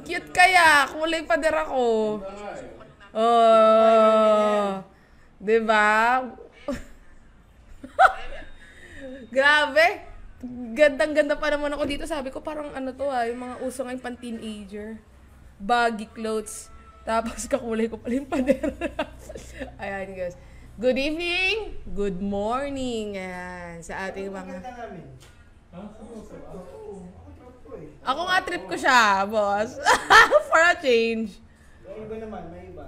Cute kaya. Kulay pader ako. Oh. Diba? Grabe. Gandang-ganda pa naman ako dito. Sabi ko parang ano to yung mga uso ngayon pan-teenager. Baggy clothes. Tapos kakulay ko pala yung pader. Ayan guys. Good evening. Good morning. Ayan. Sa ating mga... Ako nga trip ko siya, boss. For a change. May iba naman, may iba.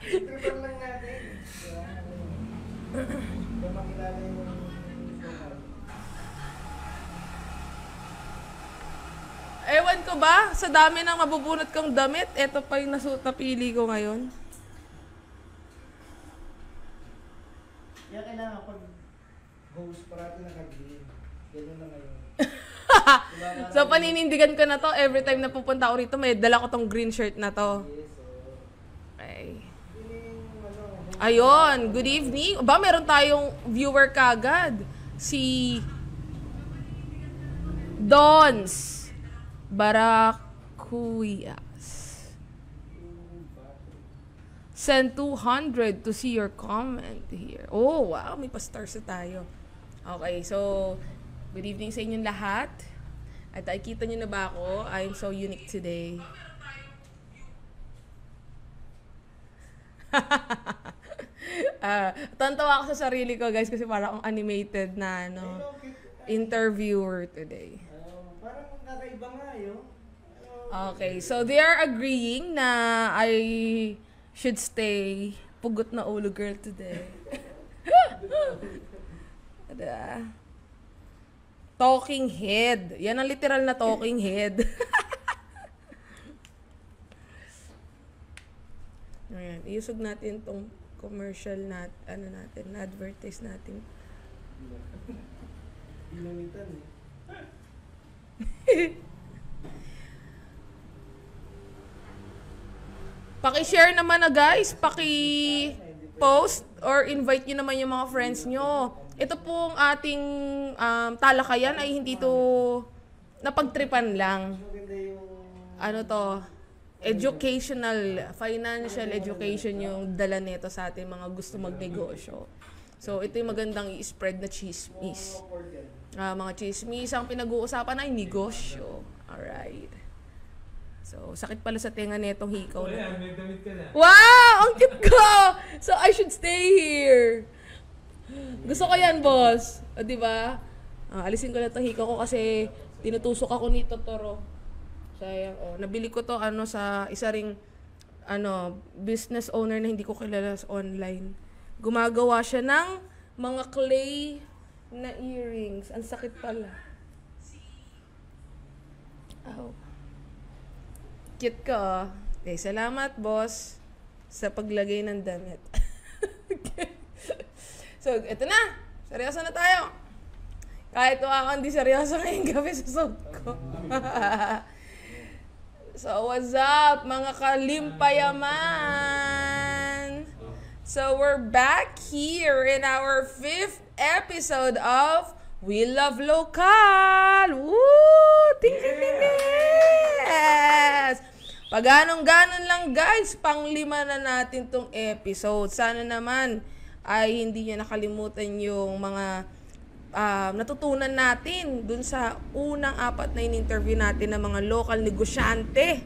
Tripan lang natin. Kung makilala yung... Ewan ko ba, sa dami ng mabubunot kong damit, eto pa yung napili ko ngayon. Kaya kailangan pag host parati naka-green. Ganyan na ngayon. So paninindigan ko na to, every time na pupunta ako rito, may dala ko tong green shirt na to. Yes, Okay. Ayun, good evening. Ba, meron tayong viewer kagad. Si Dons Barakuyas. Send 200 to see your comment here. Oh, wow, may pa-stars na tayo. Okay, so good evening sa inyong lahat. At nakikita niyo na ba ako? I'm so unique today. Tantawa ako sa sarili ko, guys, kasi parang akong animated na interviewer today. Parang kakaiba nga yun. Okay, so they are agreeing na I should stay pugot na ulo girl today. Talking head. Yan ang literal na talking head. Ayan, iusog natin tong commercial natin, advertise natin. Ginamitan eh. Paki-share naman na guys, paki-post or invite nyo naman yung mga friends nyo. Ito pong ating talakayan ay hindi to napagtripan lang. Ano to? Educational, financial education yung dala nito sa ating mga gusto magnegosyo. So, ito yung magandang i-spread na chismis. Mga chismis, ang pinag-uusapan ay negosyo. Alright. So, sakit pala sa tenga netong hikaw na. May damit ka na. Wow! Ang cute ko! So, I should stay here. Gusto ko yan, boss. O, diba? Alisin ko na itong hikaw ko kasi tinutusok ako ni Totoro. Sayang, nabili ko to sa isa ring business owner na hindi ko kilala sa online. Gumagawa siya ng mga clay na earrings. Ang sakit pala. Oh. Cute ko. Okay, salamat, boss, sa paglagay ng damit. Okay. So, eto na. Seryoso na tayo. Kahit ako hindi seryoso ngayong gabi sa suot ko. So, what's up, mga kalimpayaman? So, we're back here in our 5th episode of We Love Local! Woo! Yes! Pag-ganon lang, guys, pang-5 na natin tong episode. Sana naman ay hindi nyo nakalimutan yung mga natutunan natin dun sa unang 4 na in-interview natin ng mga local negosyante.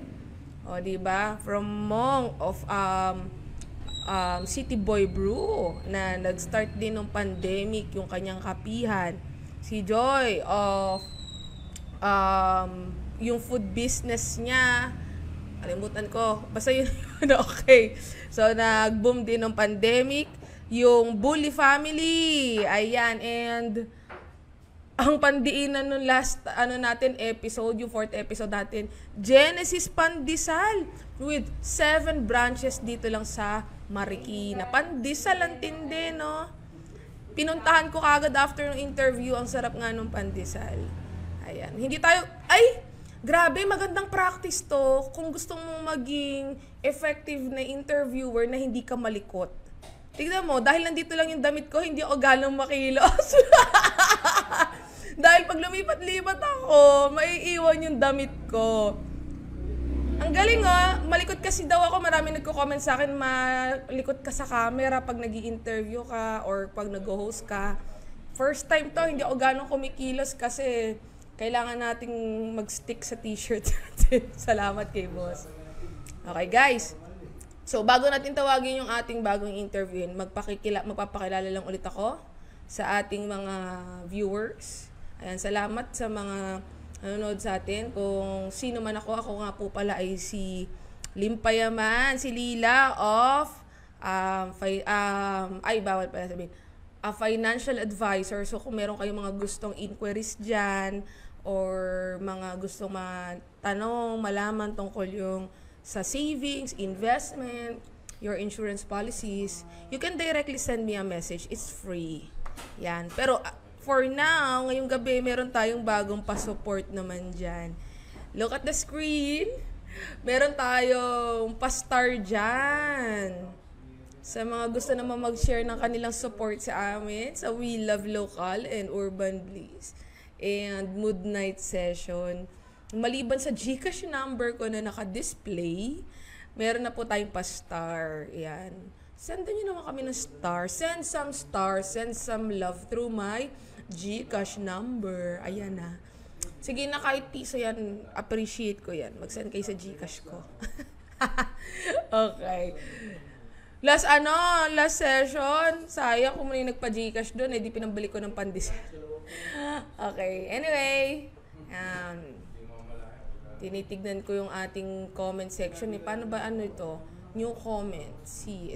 O, diba? From Mong of City Boy Brew na nag-start din ng pandemic yung kanyang kapihan. Si Joy of yung food business niya. Kalimutan ko. Basta yun. Okay. So, nag-boom din ng pandemic. Yung Bully Family. Ayan. And ang pandiinan nung last natin episode, yung 4th episode natin, Genesis Pandesal with 7 branches dito lang sa Marikina. Pandesal ang tindi, no? Pinuntahan ko kagad after ng interview, ang sarap nga nung pandesal. Ayan. Hindi tayo, grabe, magandang practice to kung gusto mong maging effective na interviewer na hindi ka malikot. Tignan mo, dahil nandito lang yung damit ko, hindi ako ganong makilos. Dahil pag lumipat-lipat ako, maiiwan yung damit ko. Ang galing malikot kasi daw ako. Maraming nagko-comment sa akin, malikot ka sa camera pag nag-i-interview ka or pag nag-host ka. First time to, hindi ako ganong kumikilos kasi kailangan nating mag-stick sa t-shirt natin. Salamat kay boss. Okay guys, so bago natin tawagin yung ating bagong interviewin, magpapakilala lang ulit ako sa ating mga viewers. Ayan, salamat sa mga nanonood sa atin. Kung sino man ako nga po pala ay si Limpayaman, si Lila of bawal pala sabihin, a financial advisor. So kung meron kayong mga gustong inquiries dyan or mga gustong tanong, malaman tungkol yung sa savings, investment, your insurance policies, you can directly send me a message. It's free. Yan. Pero for now, ngayong gabi, meron tayong bagong pa-support naman dyan. Look at the screen. Meron tayong pa-star dyan. Sa mga gusto naman mag-share ng kanilang support sa amin, sa We Love Local and Urban Bliss and Mood Night Session. Maliban sa GCash number ko na naka-display, meron na po tayong pa-star. Yan. Sendan nyo naman kami ng star. Send some stars, send some love through my GCash number. Ayan na. Sige na, kahit piso yan, appreciate ko yan. Mag-send kayo sa GCash ko. Okay. Last session, sayang kung muna yung nagpa-GCash doon, di pinambalik ko ng pandesal. Okay, anyway, tinitignan ko yung ating comment section. Paano ba ito? New comment.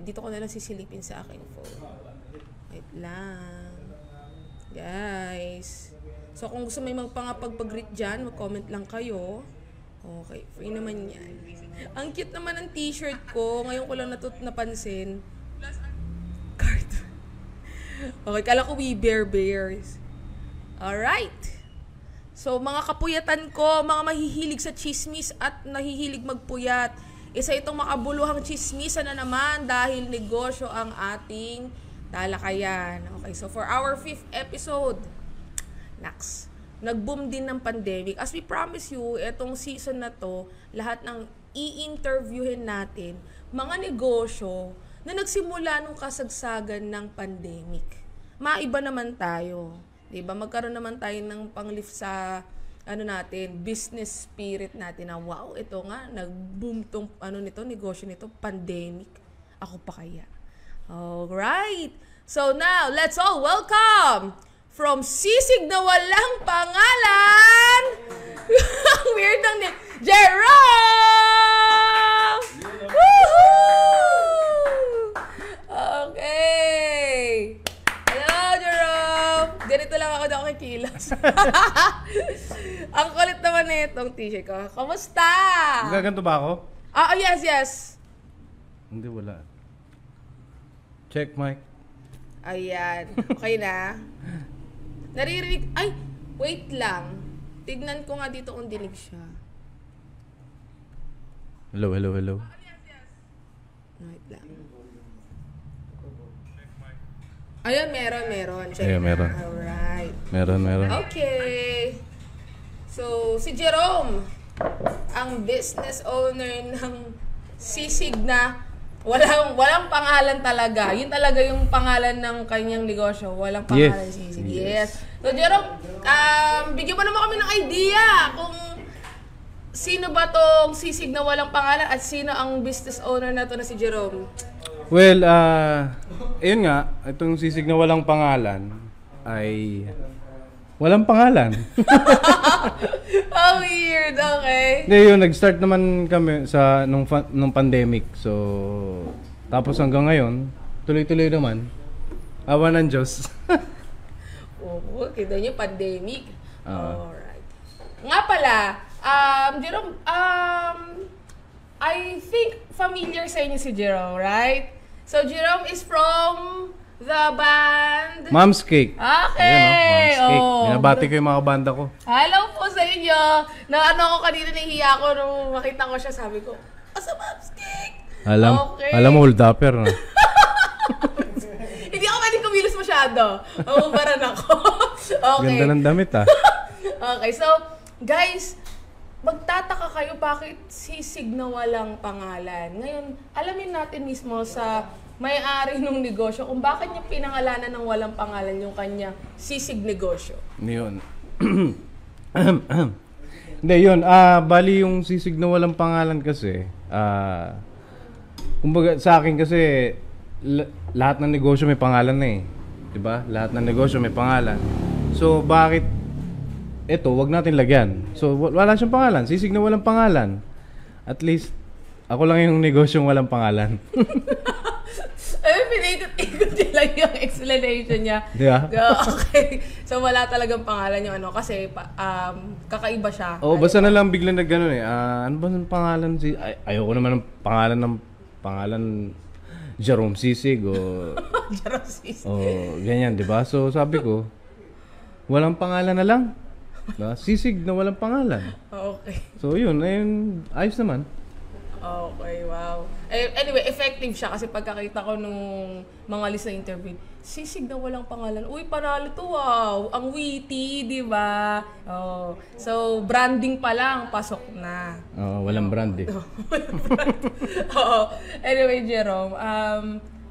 Dito ko na lang sisilipin sa aking phone. Wait lang. Guys. So, kung gusto may magpangapag-greet dyan, mag-comment lang kayo. Okay, free naman yan. Ang cute naman ng t-shirt ko. Ngayon ko lang napansin. Cartoon. Okay, kala ko we bears. Alright. So, mga kapuyatan ko, mga mahihilig sa chismis at nahihilig magpuyat. Isa itong makabuluhang chismisa na naman dahil negosyo ang ating talakayan. Okay, so for our 5th episode, nag-boom din ng pandemic. As we promise you, etong season na to, lahat ng i-interviewin natin, mga negosyo na nagsimula nung kasagsagan ng pandemic. Maiba naman tayo. Diba? Magkaroon naman tayo ng panglift sa business spirit natin na wow, ito nga, nag-boom tong negosyo nito, pandemic. Ako pa kaya. Alright. So now, let's all welcome from sisig na walang pangalan, ang weird ng name, Jerome! Woohoo! Okay. Hello, Jerome. Ganito lang ako na ako kikilos. Ang kulit naman na itong t-shirt ko. Kamusta? Gaganto ba ako? Yes. Hindi, wala. Check mic. Ayan. Okay na. Naririnig. Ay, wait lang. Tignan ko nga dito kung dinig siya. Hello. Wait lang. Ayun, meron. Check Ayan, meron. Alright. Meron. Okay. So, si Jerome, ang business owner ng sisig na walang pangalan talaga. Yun talaga yung pangalan ng kanyang negosyo. Walang pangalan sisig. Yes. So, Jerome, bigyan mo naman kami ng idea kung sino ba tong sisig na walang pangalan at sino ang business owner na to na si Jerome. Well, ayun nga, itong sisig na walang pangalan ay walang pangalan. Oh, weird. Okay. Hindi, yun, nag-start naman kami sa nung pandemic. So, tapos hanggang ngayon, tuloy-tuloy naman. Awa ng Diyos. Oo, kita niyo, pandemic. Alright. Nga pala, Jerome, I think familiar sa inyo si Jerome, right? So, Jerome is from the band Mom's Cake. Okay. Ayan, Mom's Cake. Binabati ko yung mga banda ko. Hello po sa inyo. Ako kanina nahihiya ko nung makita ko siya. Sabi ko, sa Mom's Cake. Alam mo, hold upper na. Hindi ako pwedeng kumilos masyado. masyado. Mabubaran ako. Okay. Ganda ng damit ah. Okay, so, guys, magtataka kayo bakit sisig na walang pangalan. Ngayon, alamin natin mismo sa may-ari ng negosyo kung bakit niya pinangalanan ng walang pangalan yung kanya sisig negosyo. Yun. Hindi, yun. Bali yung sisig na walang pangalan kasi, kumbaga sa akin kasi, lahat ng negosyo may pangalan na eh. Diba? Lahat ng negosyo may pangalan. So, bakit ito, wag natin lagyan. So, wala siyang pangalan. Sisig na walang pangalan. At least, ako lang yung negosyong walang pangalan. Pinaikot-ikot niya lang yung explanation niya. Di ba? Okay. So, wala talagang pangalan yung ano. Kasi, kakaiba siya. Oo, basta na lang biglang na gano'n eh. Ano ba yung pangalan? Ayoko naman ng pangalan Jerome Sisig o... Jerome Sisig. O ganyan, di ba? So, sabi ko, walang pangalan na lang. Diba? Sisig na walang pangalan. Okay. So, yun. Ayos naman. Okay, wow. Anyway, effective siya kasi pagkakita ko nung mga list na interview, sisig na walang pangalan. Uy, panalo to, wow. Ang witty, di ba? Oh. So, branding pa lang, pasok na. Walang brand eh. Oo. Anyway, Jerome,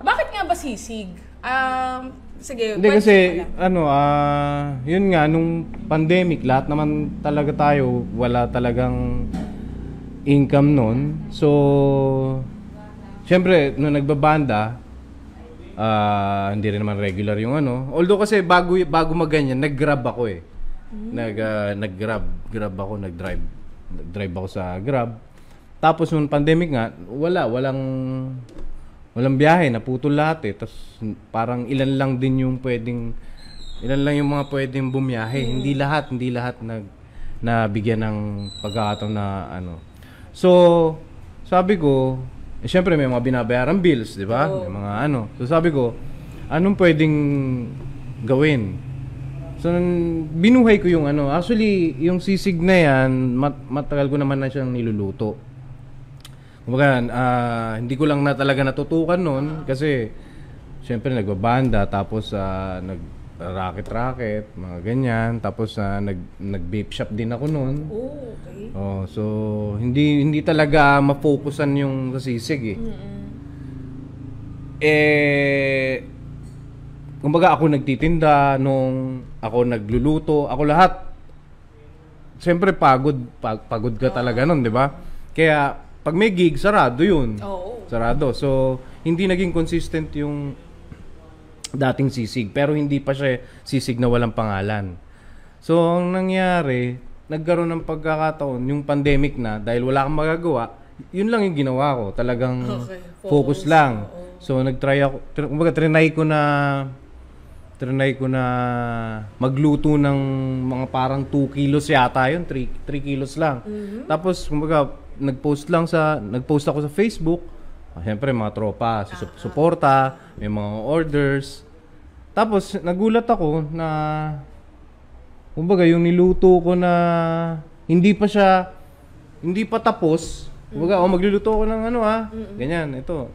bakit nga ba sisig? Sige, Hindi kasi, yun nga, nung pandemic, lahat naman talaga tayo, wala talagang income nun. So, syempre, nung nagbabanda, hindi rin naman regular yung ano. Although kasi bago maganyan, nag-grab ako eh. Nag-grab ako, nag-drive ako sa Grab. Tapos nung pandemic nga, walang biyahe, naputol lahat eh. Tapos parang ilan lang yung mga pwedeng bumiyahe. Hindi lahat nabigyan ng pagkakataon na ano. So, sabi ko, syempre may mga binabayarang bills, di ba? May mga ano. So sabi ko, anong pwedeng gawin? So, binuhay ko yung ano. Actually, yung sisig na yan, matagal ko naman na siyang niluluto. Kumbaga, hindi ko lang na talaga natutukan noon kasi syempre nagbabanda tapos nag-racket, mga ganyan, tapos nag-vape shop din ako noon. Oh, okay. So hindi talaga ma-focusan yung sa sisig eh. Kumbaga ako nagtitinda nung ako nagluluto, ako lahat. Syempre pagod ka talaga noon, 'di ba? Kaya pag may gig, sarado yun. Oo. Sarado. So, hindi naging consistent yung dating sisig. Pero hindi pa siya sisig na walang pangalan. So, ang nangyari, nagkaroon ng pagkakataon, yung pandemic na, dahil wala kang magagawa, yun lang yung ginawa ko. Talagang focus lang. So, nag-try ako, kumbaga, trinay ko na magluto ng mga parang 2 kilos yata yun, 3 kilos lang. Tapos, kumbaga, nagpost ako sa Facebook. Siyempre, mga tropa, suporta, may mga orders. Tapos, nagulat ako na, kumbaga, yung niluto ko na hindi pa tapos. Kumbaga, magluluto ako ng ganyan, ito.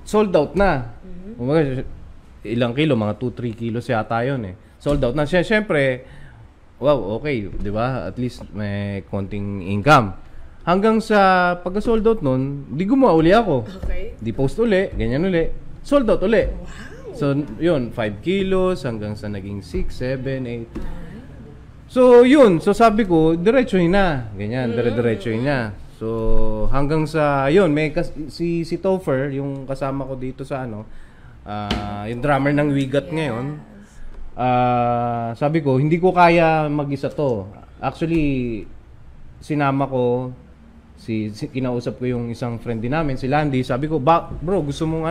Sold out na. Kumbaga, ilang kilo, mga 2-3 kilos yata yun eh. Sold out na. Siyempre, wow, okay, di ba? At least may konting income. Hanggang sa pagka-sold out nun, di gumawa uli ako. Okay. Di post uli, ganyan uli. Sold out uli. Wow. So, yun, 5 kilos hanggang sa naging 6, 7, 8. So, yun. So, sabi ko, diretsuhin na. Ganyan, dire-diretsuhin na. So, hanggang sa, yun, may si Topher, yung kasama ko dito sa yung drummer ng Wigat ngayon. Sabi ko, hindi ko kaya mag-isa to. Actually, sinama ko, kinausap ko yung isang friend din namin, si Landy. Sabi ko, bro, gusto mong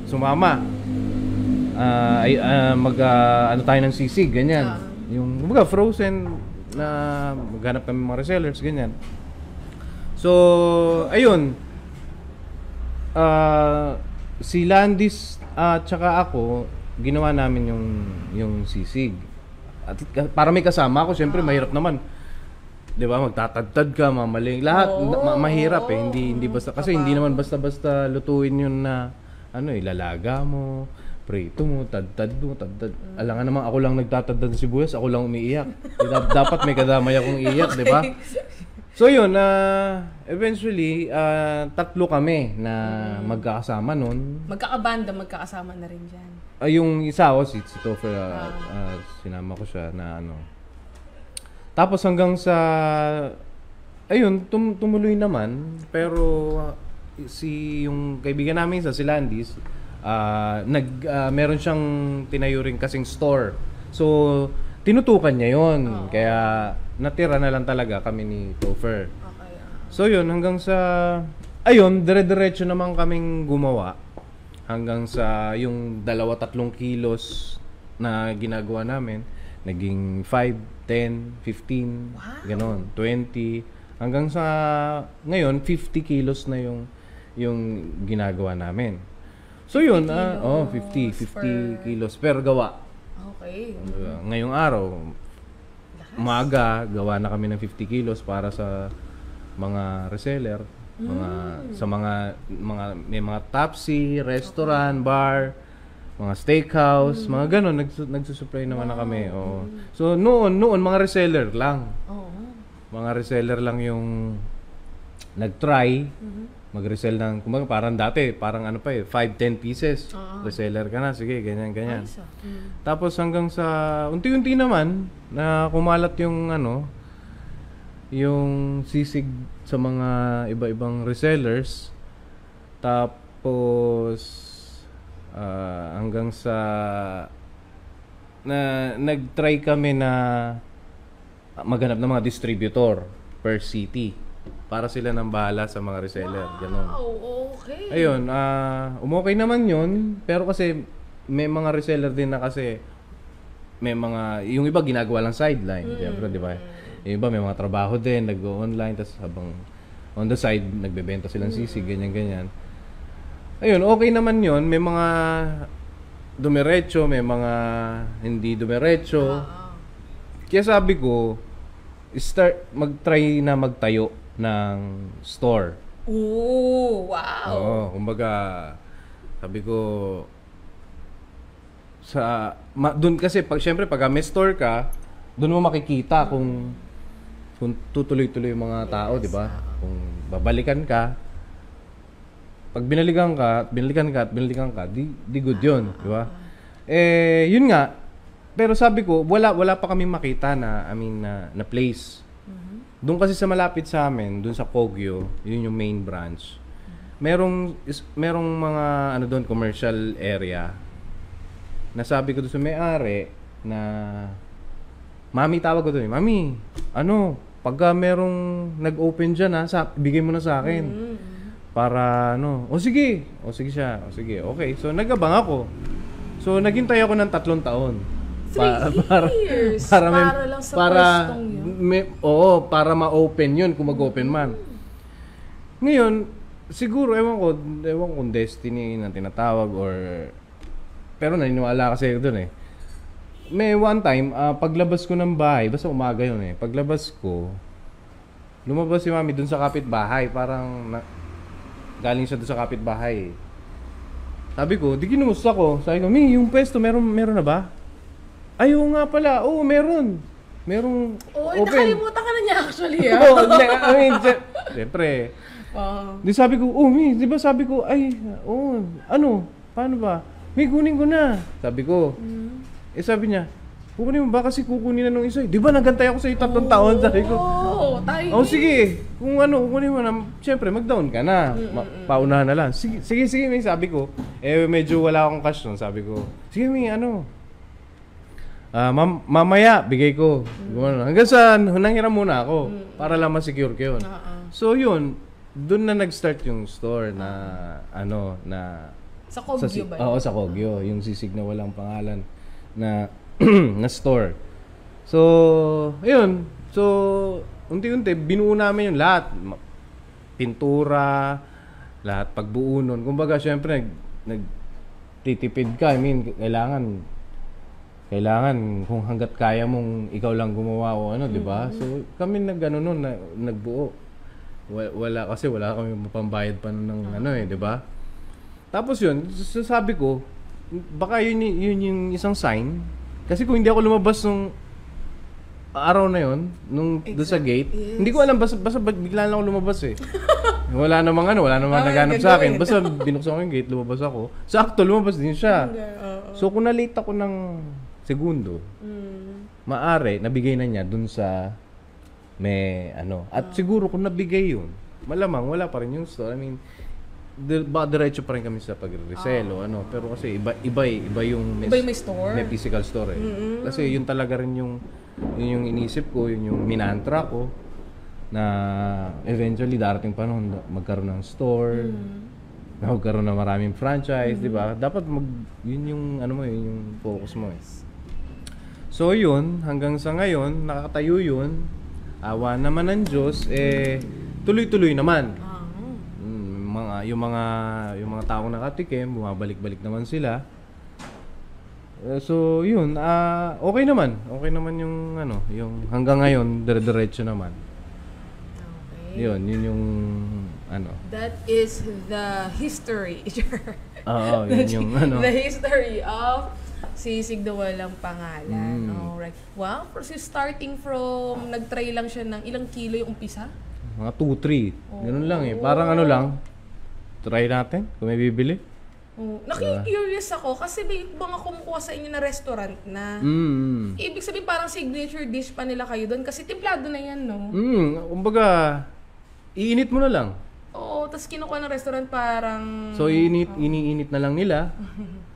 sumama. Ano tayo ng sisig, ganyan. Yung, kumbaga, frozen na maghanap kami mga resellers, ganyan. So, ayun. Si Landis at saka ako, ginawa namin yung sisig. At para may kasama ako, syempre mahirap naman. 'Di ba? Magtatadtad ka, mamaling. Lahat mahirap eh. Hindi basta kasi hindi naman basta-basta lutuin 'yun na ilalaga mo, prito mo, tad-tad mo, tad-tad. Alangan naman ako lang nagtatad ng sibuyas, ako lang umiiyak. Dapat may kadamay akong iiyak, di ba? So yun, eventually, tatlo kami na magkakasama nun. Magkakabanda, magkakasama na rin dyan. Yung isa ako, si Topher, sinama ko siya na ano. Tapos hanggang sa, ayun, tumuloy naman. Pero yung kaibigan namin si Landis, meron siyang tinayo rin kasing store. So, tinutukan niya yon. Kaya natira na lang talaga kami ni Topher. Okay. So yun, hanggang sa, ayun, dire-diretso naman kaming gumawa. Hanggang sa yung 2-3 kilos na ginagawa namin, naging 5, 10, 15, ganon, 20. Hanggang sa, ngayon, 50 kilos na yung ginagawa namin. So yun, 50 kilos per gawa. Okay. Ngayong araw, umaga, gawa na kami ng 50 kilos para sa mga reseller, may mga Tapsi, restaurant, bar, mga steakhouse, mga ganun, nagsusupply naman na kami. Oh. So noon mga reseller lang. Mga reseller lang yung nag-try mag-resell ng, kumbaga parang dati, parang ano pa 5-10 pieces. Reseller ka na, sige, ganyan. Tapos hanggang sa unti-unti naman na kumalat yung yung sisig sa mga iba-ibang resellers. Tapos hanggang sa nag-try kami na maghanap ng mga distributor per city para sila nang bahala sa mga reseller. Ganun. Okay. Ayun, umokay naman yun. Pero kasi may mga reseller din na kasi may mga, yung iba ginagawa lang sideline. Siyempre, di ba? Yung iba may mga trabaho din, nag-go-online, tapos habang on the side, nagbebenta silang sisig, ganyan-ganyan. Ayun, okay naman yun. May mga dumiretso, may mga hindi dumiretso. Kaya sabi ko, mag-try na magtayo ng store. Ooh, wow. Oo, kumbaga, sabi ko, doon kasi, syempre, pag may store ka, doon mo makikita kung tutuloy-tuloy yung mga tao, di ba? Kung babalikan ka, pag binalikan ka, di good yun, di ba? Yun nga, pero sabi ko, wala pa kaming makita na place. Doon kasi sa malapit sa amin, doon sa Kogyo, yun yung main branch. Merong mga doon commercial area. Nasabi ko doon sa may-ari na Mami, tawag ko doon. Mami, pagka merong nag-open diyan bigay mo na sa akin. Para sige siya. Sige. Okay. So nag-abang ako. So naghintay ako ng 3 taon. 3 years. Para lang sa pwestong yun. Para ma-open yun kung mag-open man. Ngayon, siguro, ewan ko kung destiny na tinatawag pero naniniwala kasi doon May one time, paglabas ko ng bahay, basta umaga yun paglabas ko, lumabas si Mami doon sa kapitbahay. Parang galing siya doon sa kapitbahay. Sabi ko, di kinumusta ko. Sabi ko, Mi, yung pwesto, meron na ba? Ayaw nga pala. Oo, meron. Merong open. Nakalimutan ka na niya actually. Siyempre. Di sabi ko, Mi, di ba sabi ko, paano ba? Mi, kunin ko na. Sabi ko. Sabi niya, kukunin mo ba kasi kukunin na nung isa. Di ba nagantay ako sa 3 taon? Sabi ko. Sige. Kung kukunin mo na, siyempre, mag-down ka na. Paunahan na lang. Sige, may sabi ko. Medyo wala akong cash nun. Sabi ko, sige, may mamaya, bigay ko. Hanggang sa nanghiram muna ako para lang ma-secure ko yun. So yun, doon na nag-start yung store na sa Kogyo ba yun? Oo, sa Kogyo. Yung sisig na walang pangalan na na store. So, ayun. So, unti-unti, binuo namin yung lahat. Pintura, lahat pagbuo nun. Kumbaga, syempre, nagtitipid ka. I mean, kailangan kung hanggat kaya mong ikaw lang gumawa o di ba? So, kami nagbuo. Wala kami mapambayad pa ng di ba? Tapos yun, sabi ko, baka yun yung isang sign. Kasi kung hindi ako lumabas nung araw na yon, nung doon sa gate, hindi ko alam, basta bigla lang ako lumabas eh. wala namang naghanap sa akin. Basta binuksan ko yung gate, lumabas ako. Sakto, lumabas din siya. So kung na-late ako ng segundo, maari, nabigay na niya dun sa may ano. At siguro kung nabigay yun, malamang wala pa rin yung store. I mean, diretso pa rin kami sa pag-resell o ano. Pero kasi iba yung may store. May physical store eh. Kasi yun talaga rin yung inisip ko, yun yung minantra ko na eventually darating panahon magkaroon ng store, na magkaroon ng maraming franchise, di ba? Dapat yun yung ano mo, yun yung focus mo eh. So yun, hanggang sa ngayon, nakatayo yun. Awa naman ng Diyos, tuloy-tuloy naman. Yung mga taong nakatikim, bumabalik-balik naman sila. So yun, okay naman. Okay naman yung ano, yung hanggang ngayon dire-diretso naman. Okay. Yun yung ano. That is the history. Oo, yun yung ano. The history of Sisig na Walang Pangalan. Alright. Wow, starting from nag-try lang siya ng ilang kilo yung umpisa? Mga 2-3. Ganun lang eh. Parang ano lang. Try natin kung may bibili. Naki-curious ako kasi may mga kumukuha sa inyo na restaurant na. Ibig sabihin parang signature dish pa nila kayo doon kasi templado na yan, no? Kumbaga, iinit mo na lang. Oo, tapos kinukuha ng restaurant parang... So, iniinit na lang nila.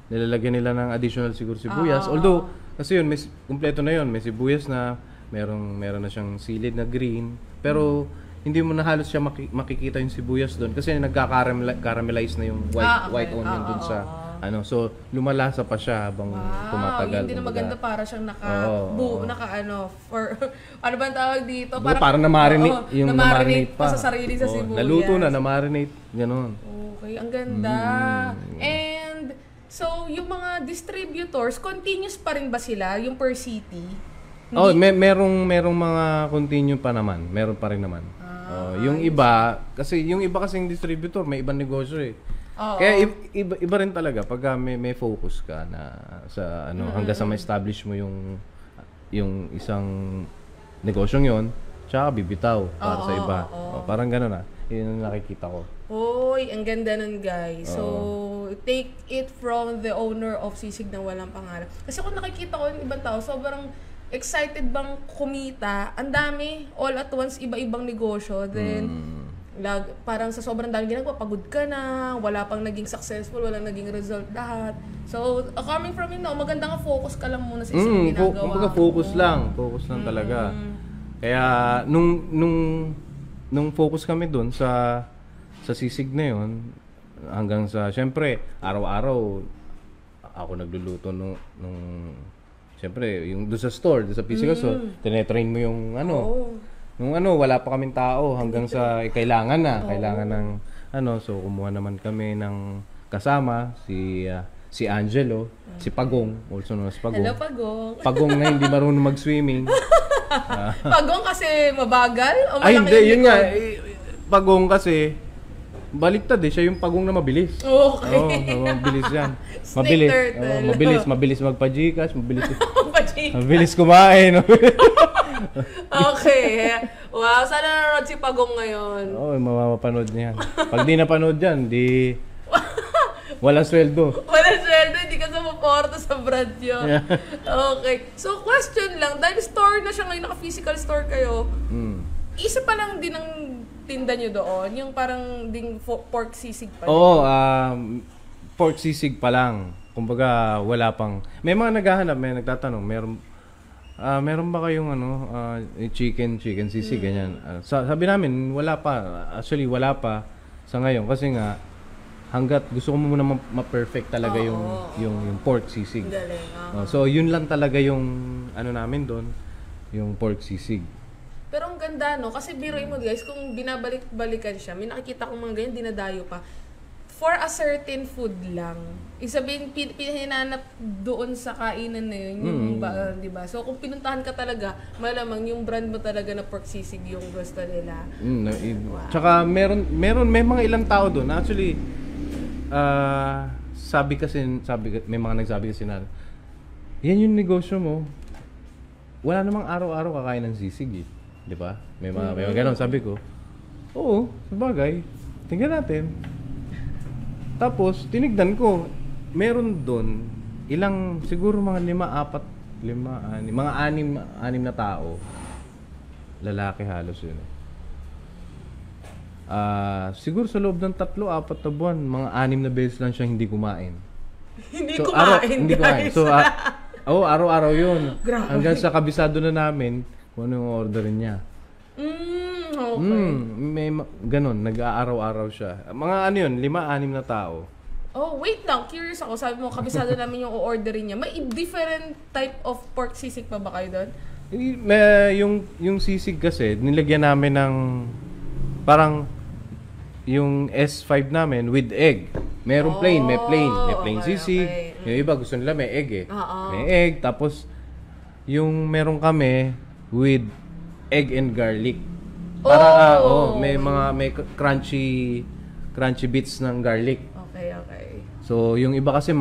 Nilalagyan nila ng additional siguro sibuyas. Although, kasi yun, kumpleto na yun. May sibuyas na, meron na siyang silid na green. Pero, hindi mo na halos siya makikita yung sibuyas doon kasi nagka-caramelize na yung white onion doon sa ano. So lumalasa pa siya habang tumatagal. Hindi na maganda para siyang for ano ba ang tawag dito? Parang na-marinate yung na-marinate pa sa sarili sa sibuyas. Naluto na, na-marinate, ganoon. Okay, ang ganda. And so yung mga distributors, continuous pa rin ba sila yung per city? Merong mga continue pa naman. Meron pa rin naman. Yung iba kasing distributor, may ibang negosyo eh. Kaya iba rin talaga pag may focus ka na sa ano hanggang sa ma-establish mo yung isang negosyong yon, tsaka bibitaw para sa iba. Parang gano'n na. Yun ang nakikita ko. Hoy, ang ganda nun, guys. So, take it from the owner of Sisig na Walang Pangalan. Kasi kung nakikita ko yung ibang tao, sobrang excited bang kumita, ang dami, all at once, iba-ibang negosyo, then parang sa sobrang dami ginagawa, pagod ka na, wala pang naging successful, walang naging result lahat. So, coming from maganda nga focus ka lang muna sa isang ginagawa. Kumbaga focus lang talaga. Kaya, nung focus kami dun sa sisig na yun, hanggang sa, syempre, araw-araw, ako nagluluto nung siyempre, yung doon sa store, doon sa physical store, tinetrain mo yung ano. Nung wala pa kaming tao hanggang sa kailangan ng so kumuha naman kami ng kasama si Angelo, si Pagong, also known as Pagong. Hello, Pagong. Pagong na hindi marunong mag-swimming. Pagong kasi mabagal o malaki? Ay, hindi, yun nga. Pagong kasi baliktad eh, siya yung pagong na mabilis. Okay. Mabilis yan. Snake turtle. Mabilis magpa-Gcash, mabilis kumain. Okay. Wow, sana nanonood si Pagong ngayon. Mapapanood niya. Pag di napanood yan, walang sweldo. Walang sweldo, hindi ka sumuporta sa brand yun. Yeah. Okay. So, question lang, dahil store na siya ngayon, naka-physical store kayo, isa pa lang din ang tinda nyo doon? Yung parang ding pork sisig pa? Pork sisig pa lang. Kumbaga, wala pang... May mga naghahanap, may nagtatanong, meron ba kayong chicken sisig, ganyan. Sabi namin, wala pa. Actually, wala pa sa ngayon. Kasi nga, hanggat gusto ko muna ma-perfect talaga yung pork sisig. So, yun lang talaga yung namin doon, yung pork sisig. Pero ang ganda, no? Kasi biruin mo, guys, kung binabalik-balikan siya, may nakikita kong mga ganyan, dinadayo pa. For a certain food lang. Isabihin, hinanap doon sa kainan na yun, yung di ba? So, kung pinuntahan ka talaga, malamang yung brand mo talaga na pork sisig yung gusto nila. Wow. Tsaka, may mga ilang tao doon. Actually, may mga nagsabi kasi na, yan yung negosyo mo. Wala namang araw-araw kakain ng sisig eh. Di ba? May mga ganun. Sabi ko, oo, sabagay. Tingnan natin. Tapos, tinignan ko, meron doon, siguro mga 6 na tao. Lalaki halos yun. Siguro sa loob ng 3-4 na buwan, mga 6 na beses lang siya hindi kumain. Hindi kumain. So, araw-araw yun. Grabe. Hanggang sa kabisado na namin kung ano yung orderin niya. Okay. May ganun, nag-aaraw-araw siya. Mga 5-6 na tao. Oh, wait lang. Curious ako. Sabi mo, kabisado namin yung o-orderin niya. May different type of pork sisig pa ba kayo doon? Yung sisig kasi, nilagyan namin ng parang yung S5 namin with egg. Merong plain, may plain okay, sisig. okay. Yung iba gusto nila may egg eh. Oo. May egg, tapos yung meron kami with egg and garlic. Para may crunchy bits ng garlic. Okay. So yung iba kasi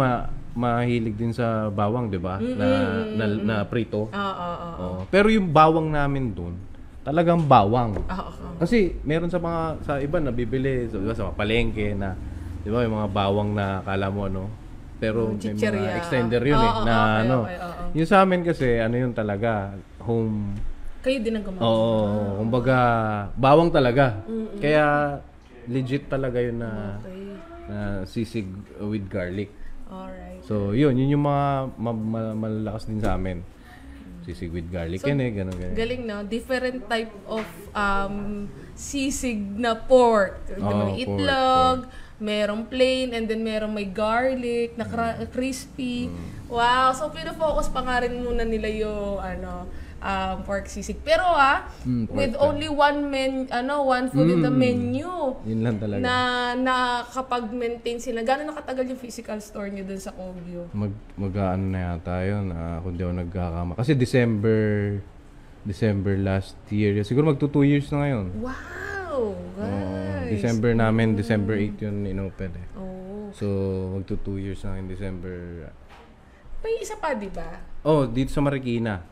mahilig din sa bawang, 'di ba? Na prito. Oo. Pero yung bawang namin doon, talagang bawang. Kasi meron sa iba nabibili sa mga palengke na 'di ba, yung mga bawang na akala mo pero may mga extender yun Yung sa amin kasi yun talaga, home. Kayo din ang gumawa. Oo, kumbaga bawang talaga. Kaya legit talaga yun na sisig with garlic. Alright. So yun yung mga malalakas din sa amin. Sisig with garlic ganun. Galing no? Different type of sisig na pork. May itlog, merong plain, and then merong may garlic, na crispy. Wow! So, pinofocus pa nga rin muna nila yung pork sisig. Pero with only one food in the menu. Yun lang talaga. Na nakapag-maintain sila. Gano'n nakatagal yung physical store nyo dun sa Kogyo? Mag-ano na yata yun, kung di ako nagkakama. Kasi December last year. Siguro mag-2 years na ngayon. Wow! Guys! December 8 yun in-open eh. So, mag-2 years na in December. May isa pa, di ba? Dito sa Marikina.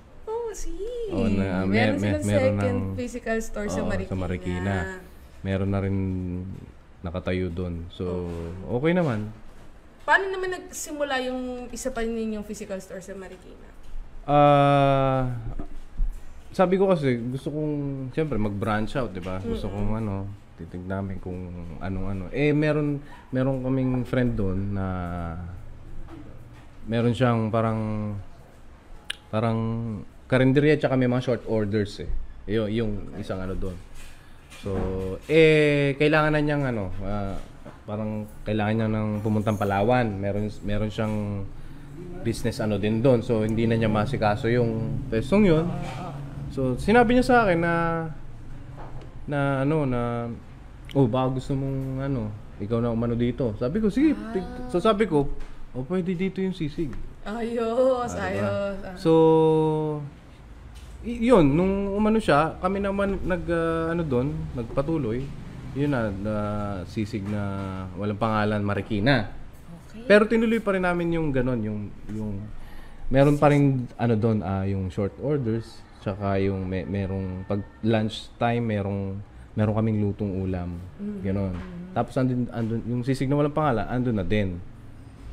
See. Meron silang second physical store sa Marikina. Sa Marikina. Meron na rin nakatayo doon. So, okay naman. Paano naman nagsimula yung isa pa ninyong physical store sa Marikina? Sabi ko kasi, gusto kong, siyempre, mag-branch out, di ba? Gusto kong titignan namin kung anong-ano. Meron kaming friend doon na meron siyang parang karinderya tsaka may mga short orders eh. Yung isang doon. So, kailangan na niyang parang kailangan niya ng pumuntang Palawan. Meron siyang business din doon. So, hindi na niya masikaso yung pestong yun. So, sinabi niya sa akin baka gusto mong ikaw na umano dito. Sabi ko, sige. So, sabi ko, pwede dito yung sisig. Ayos. So, yun, nung umano siya, kami naman nagpatuloy. Yun sisig na walang pangalan, Marikina. Okay. Pero tinuloy pa rin namin yung ganon, yung meron pa rin doon, yung short orders, tsaka yung merong pag lunch time, merong kaming lutong ulam. Ganon. Tapos andun yung sisig na walang pangalan, andun na din.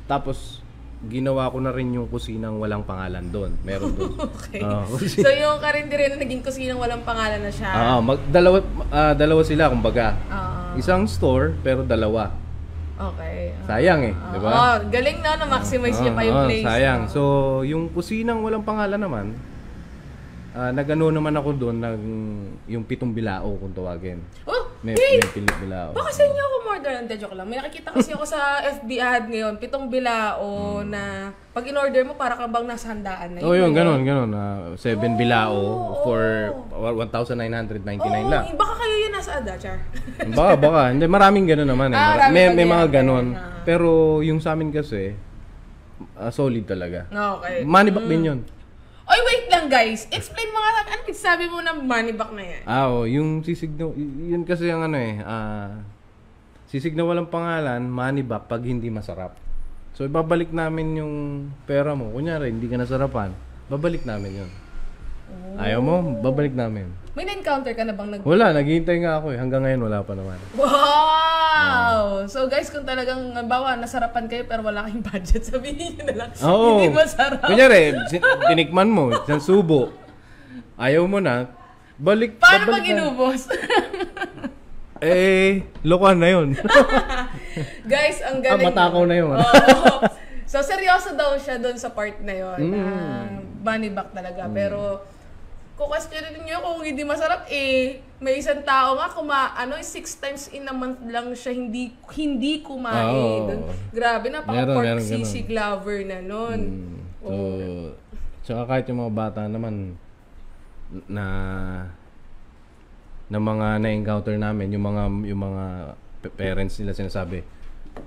Tapos ginawa ko na rin yung kusinang walang pangalan doon. Meron doon. Okay. So yung karinderya na naging kusinang walang pangalan na siya. Dalawa sila kumbaga. Isang store pero dalawa. Okay. Sayang di ba? Galing na maximize niya pa yung place. Sayang. So yung kusinang walang pangalan naman, naman ako doon yung 7 bilao kung tawagin. May bilao. Baka sa inyo ako order ng joke lang. May nakikita kasi ako sa FB ad ngayon, 7 bilao na pag in-order mo para kang bang nasa handaan na. Yun, ganun. 7 bilao for 1,999 lang. Baka kayo yun nasa ad, Char. Baka. Hindi, maraming ganun naman eh. May mga ganun. Pero yung sa amin kasi, solid talaga. Okay. Money back din yun. Oy, wait lang guys. Explain mo nga ano sabi mo na money back na yan. Yung sisig na, yun kasi yung sisig na walang pangalan, money back pag hindi masarap. So, ibabalik namin yung pera mo. Kunyari, hindi ka nasarapan, babalik namin yun. Ayaw mo, babalik namin. May na-encounter ka na bang Wala, naghihintay nga ako eh. Hanggang ngayon, wala pa naman. Wow! So guys, kung talagang, bawa, nasarapan kayo pero wala kayong budget, sabihin nyo na lang, Oo. hindi masarap. Kunyari, tinikman mo, isang subo. Ayaw mo na, Paano pag babalik na. inubos? Lokohan na yun. Guys, ang galing. Matakaw na yun. Oo. So, seryoso daw siya doon sa part na yun. Money back talaga. Pero, kung questionin niyo kung hindi masarap, may isang tao nga, 6 times in a month lang siya hindi kumain. Oo. Grabe, Meron napaka-pork ganun. sisig lover na nun. So, tsaka kahit yung mga bata naman na mga na-encounter namin, yung mga parents nila sinasabi,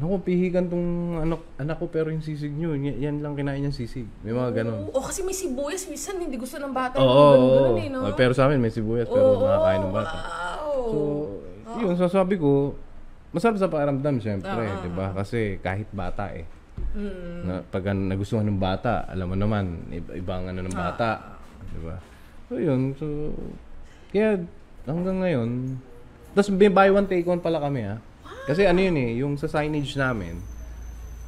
naku, pihikan tong anak ko pero yung sisig nyo, yan lang kinain niyang sisig. May mga ganun. Oo, kasi may sibuyas, minsan hindi gusto ng bata. Oo. Ganun, no? Pero sa amin may sibuyas pero nakakain ng bata. Wow. So, yun, sasabi ko, masarap sa pakiramdam syempre, di ba? Kasi kahit bata pag nagustuhan ng bata, alam mo naman, ibang ano ng bata, di ba? So, yun. So, kaya hanggang ngayon, tapos buy one take one pala kami Kasi ano yun yung sa signage namin,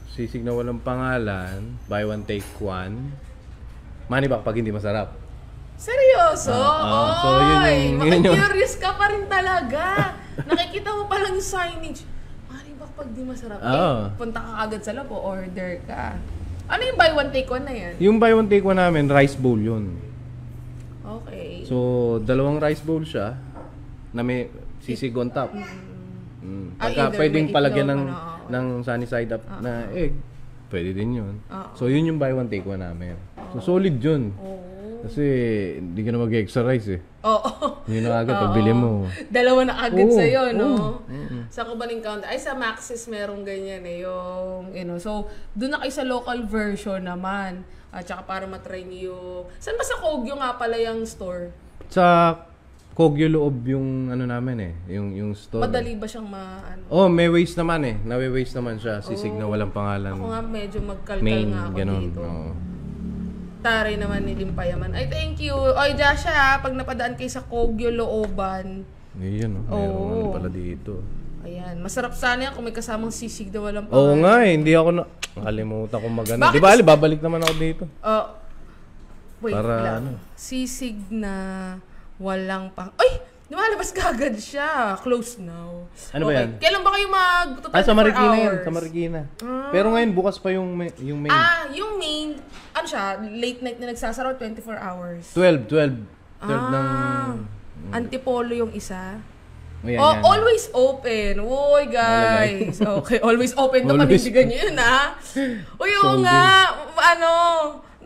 sisig na walang pangalan, buy one take one, money back pag hindi masarap. Seryoso? So, yun yung- Curious ka pa rin talaga. Nakikita mo pa lang yung signage. Mali ba pag di masarap? Punta ka agad sa labo, order ka. Ano yung buy one take one na yan? Yung buy one take one namin, rice bowl yun. Okay. So, 2 rice bowl siya na may sisig on top. Pagka either pwedeng may palagyan itlog, ng sunny side up na egg, pwede din yun. So, yun yung buy one take one namin. So, solid yun. Kasi hindi ka na mag-extra rice Oo. Yun na agad, pagbili mo. 2 na agad sa'yo, no? Sa Kubaning County. Ay, sa Maxis merong ganyan yung, so, doon na kayo sa local version naman. At saka para matry niyo. Saan ba sa Kogyo nga pala yung store? Sa Kogyo loob yung ano namin yung store. Madali ba siyang may waste naman Nawe-waste naman siya. Sisig na walang pangalan. Ako nga medyo magkalkal Main, nga ako ganun. dito. Taray naman ni Limpayaman. Ay, thank you. Oy, Jasha, pag napadaan kayo sa Kogyo Looban. Yun, meron pala dito. Ayan, masarap sana yan kung may kasamang sisig na walang Oo pangalan. nga hindi ako nakalimutan kung magano. Bakit? Di ba, babalik naman ako dito. Wait Para lang. Sisig na walang Ay! Lumalabas ka agad siya. Close now. Ano ba yan? Kailan ba kayo Sa Marikina yan. hours? Sa Marikina. Pero ngayon, bukas pa yung main. Yung main, ano siya, late night na nagsasaraw, 24 hours. 12 ng... Antipolo yung isa. Yan. Always open. Uy, guys. Okay, always open. Always Panindigan nyo yun, Uy, oo nga.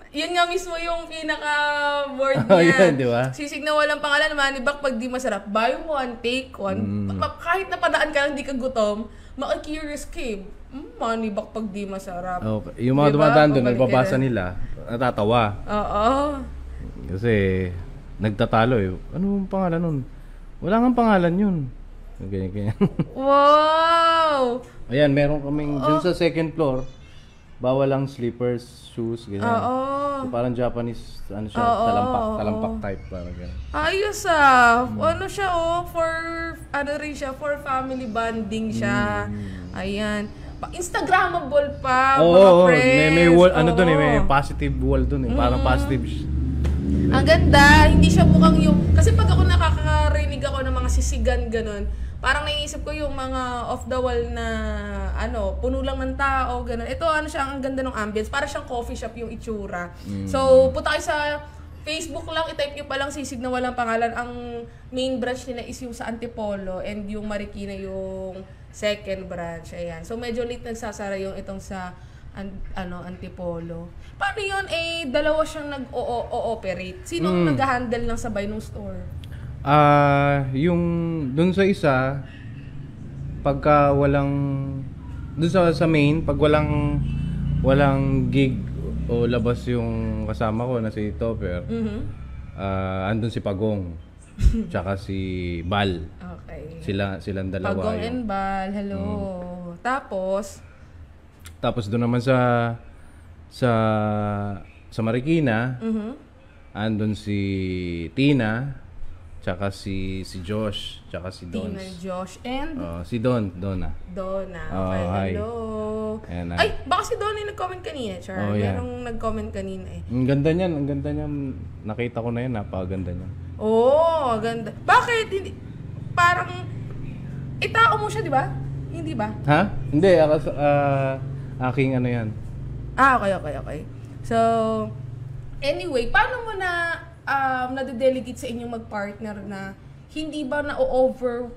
Yun nga mismo yung pinaka-word niya. Yan, di ba? Sisig na walang pangalan, money back pag di masarap. Buy one, take one. Kahit napadaan ka lang, di ka gutom, maka-curious ka money back pag di masarap. Okay. Yung mga Diba? dumadaan doon, Pabalik nagbabasa ka na. nila, natatawa. Oo. Kasi, nagtatalo Ano ang pangalan nun? Wala nga pangalan yun. Ganyan. Wow! Ayan, meron kaming dun sa second floor. Bawal lang slippers, shoes, ganyan. So, parang Japanese, talampak type, parang ganyan. Ayos Ano siya for family bonding siya. Ayan. Instagrammable pa, mga friends. May wall, doon may positive wall doon parang positive. Ang ganda, hindi siya mukhang kasi pag ako nakakarinig ako ng mga sisigan ganun, parang naiisip ko yung mga off the wall na puno lang ng tao, ganun. Ito siya, ang ganda ng ambience, para siyang coffee shop yung itsura. So, punta kayo sa Facebook lang, i-type nyo pa lang sisig na walang pangalan. Ang main branch nila is yung sa Antipolo and yung Marikina yung second branch. Ayan. So, medyo late nagsasara yung itong sa Antipolo. Paano yun? Dalawa siyang nag-ooperate. Sinong nag-handle ng sabay ng store? Yung dun sa isa, pagka walang dun sa main, pag walang gig o labas yung kasama ko na si Topper, andun si Pagong tsaka si Bal. Okay. Silang dalawa. Pagong and Bal, hello. Tapos Tapos doon naman sa Marikina, andun si Tina, tsaka si Josh, tsaka si Dons. Tina, Josh, and Si Donna. Donna. Oh, Okay, hi. hello. Ayan, Ay, baka si Donna yung nag-comment kanina, Char. Oh, yeah. Merong nag-comment kanina eh. Ang ganda niyan. Nakita ko na yan, napakaganda niyan. Oh, ganda. Bakit? Hindi, parang, itao mo siya, di ba? Hindi ba? Ha? Hindi, aking ano yan. Okay. So, anyway, paano mo na nade-delegate sa inyong mag-partner na hindi ba na-over,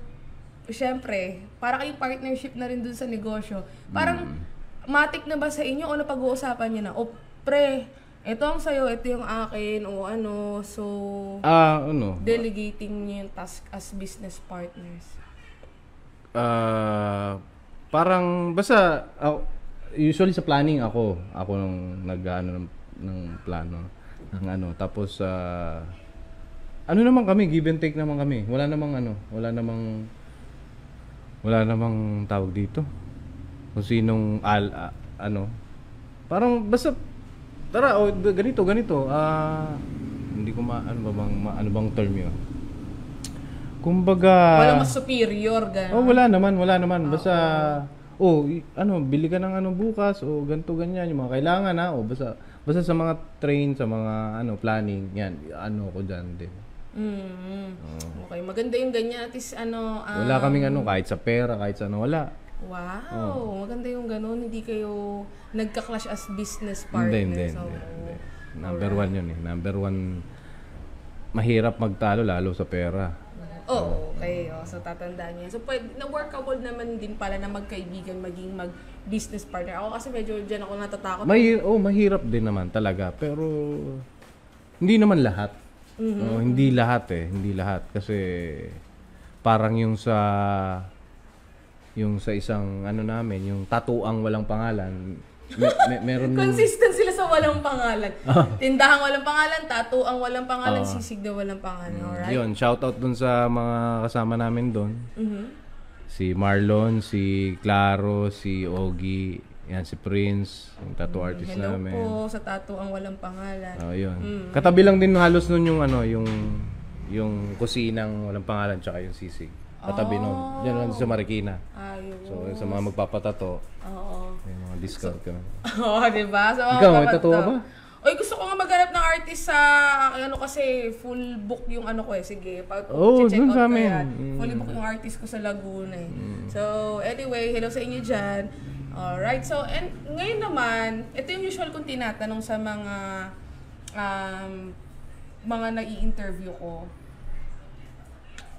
syempre, para kayong partnership na rin dun sa negosyo. Parang, matik na ba sa inyo o napag-uusapan niyo na, o pre, ito ang sayo, ito yung akin, o ano, so, delegating niyo yung task as business partners. Parang, basta, usually sa planning ako nung nag-ano ng plano ng ano, tapos ano naman kami, give and take naman kami, wala namang tawag dito kung sinong ano, parang basta tara, ganito hindi ko ano bang term yun, kumbaga Wala mas superior, gano'n. wala naman basta bili ka ng ano bukas o ganito ganyan yung mga kailangan basta sa mga train, sa mga planning, yan ko diyan din. Okay, maganda yung ganyan at least Wala kaming kahit sa pera, kahit sa wala. Wow, maganda yung gano'n, hindi kayo nagka-clash as business partners. Hindi. Number one yun eh. Number one, mahirap magtalo lalo sa pera. Okay. So, tatandaan niya. So, na-workable naman din pala na magkaibigan, maging mag-business partner. Ako kasi medyo dyan ako natatakot. Mahirap din naman talaga. Pero, hindi naman lahat. Hindi lahat. Kasi, parang yung sa isang namin, yung tatuang walang pangalan, meron consistent sila sa walang pangalan. Tindahang walang pangalan, tatuang walang pangalan, sisig na walang pangalan. Alright? Yun, shoutout dun sa mga kasama namin dun. Si Marlon, si Claro, si Ogie, yan, si Prince, yung tattoo artist Hello namin. po sa tatuang walang pangalan. Yun. Katabi lang din halos nun yung kusinang walang pangalan tsaka yung sisig. Katabi nun. Yan lang sa Marikina. Ayun. So, sa mga magpapatato, Oo. may mga discount ka na. Diba? So, Ikaw, may tattoo ka ba? Oy, gusto ko nga maghanap ng artist sa kasi full book yung ko eh. Sige, check dun out sa ko amin. yan. Full book yung artist ko sa Laguna eh. So, anyway, hello sa inyo dyan. Alright, so, and ngayon naman, ito yung usual kong tinatanong sa mga nai-interview ko.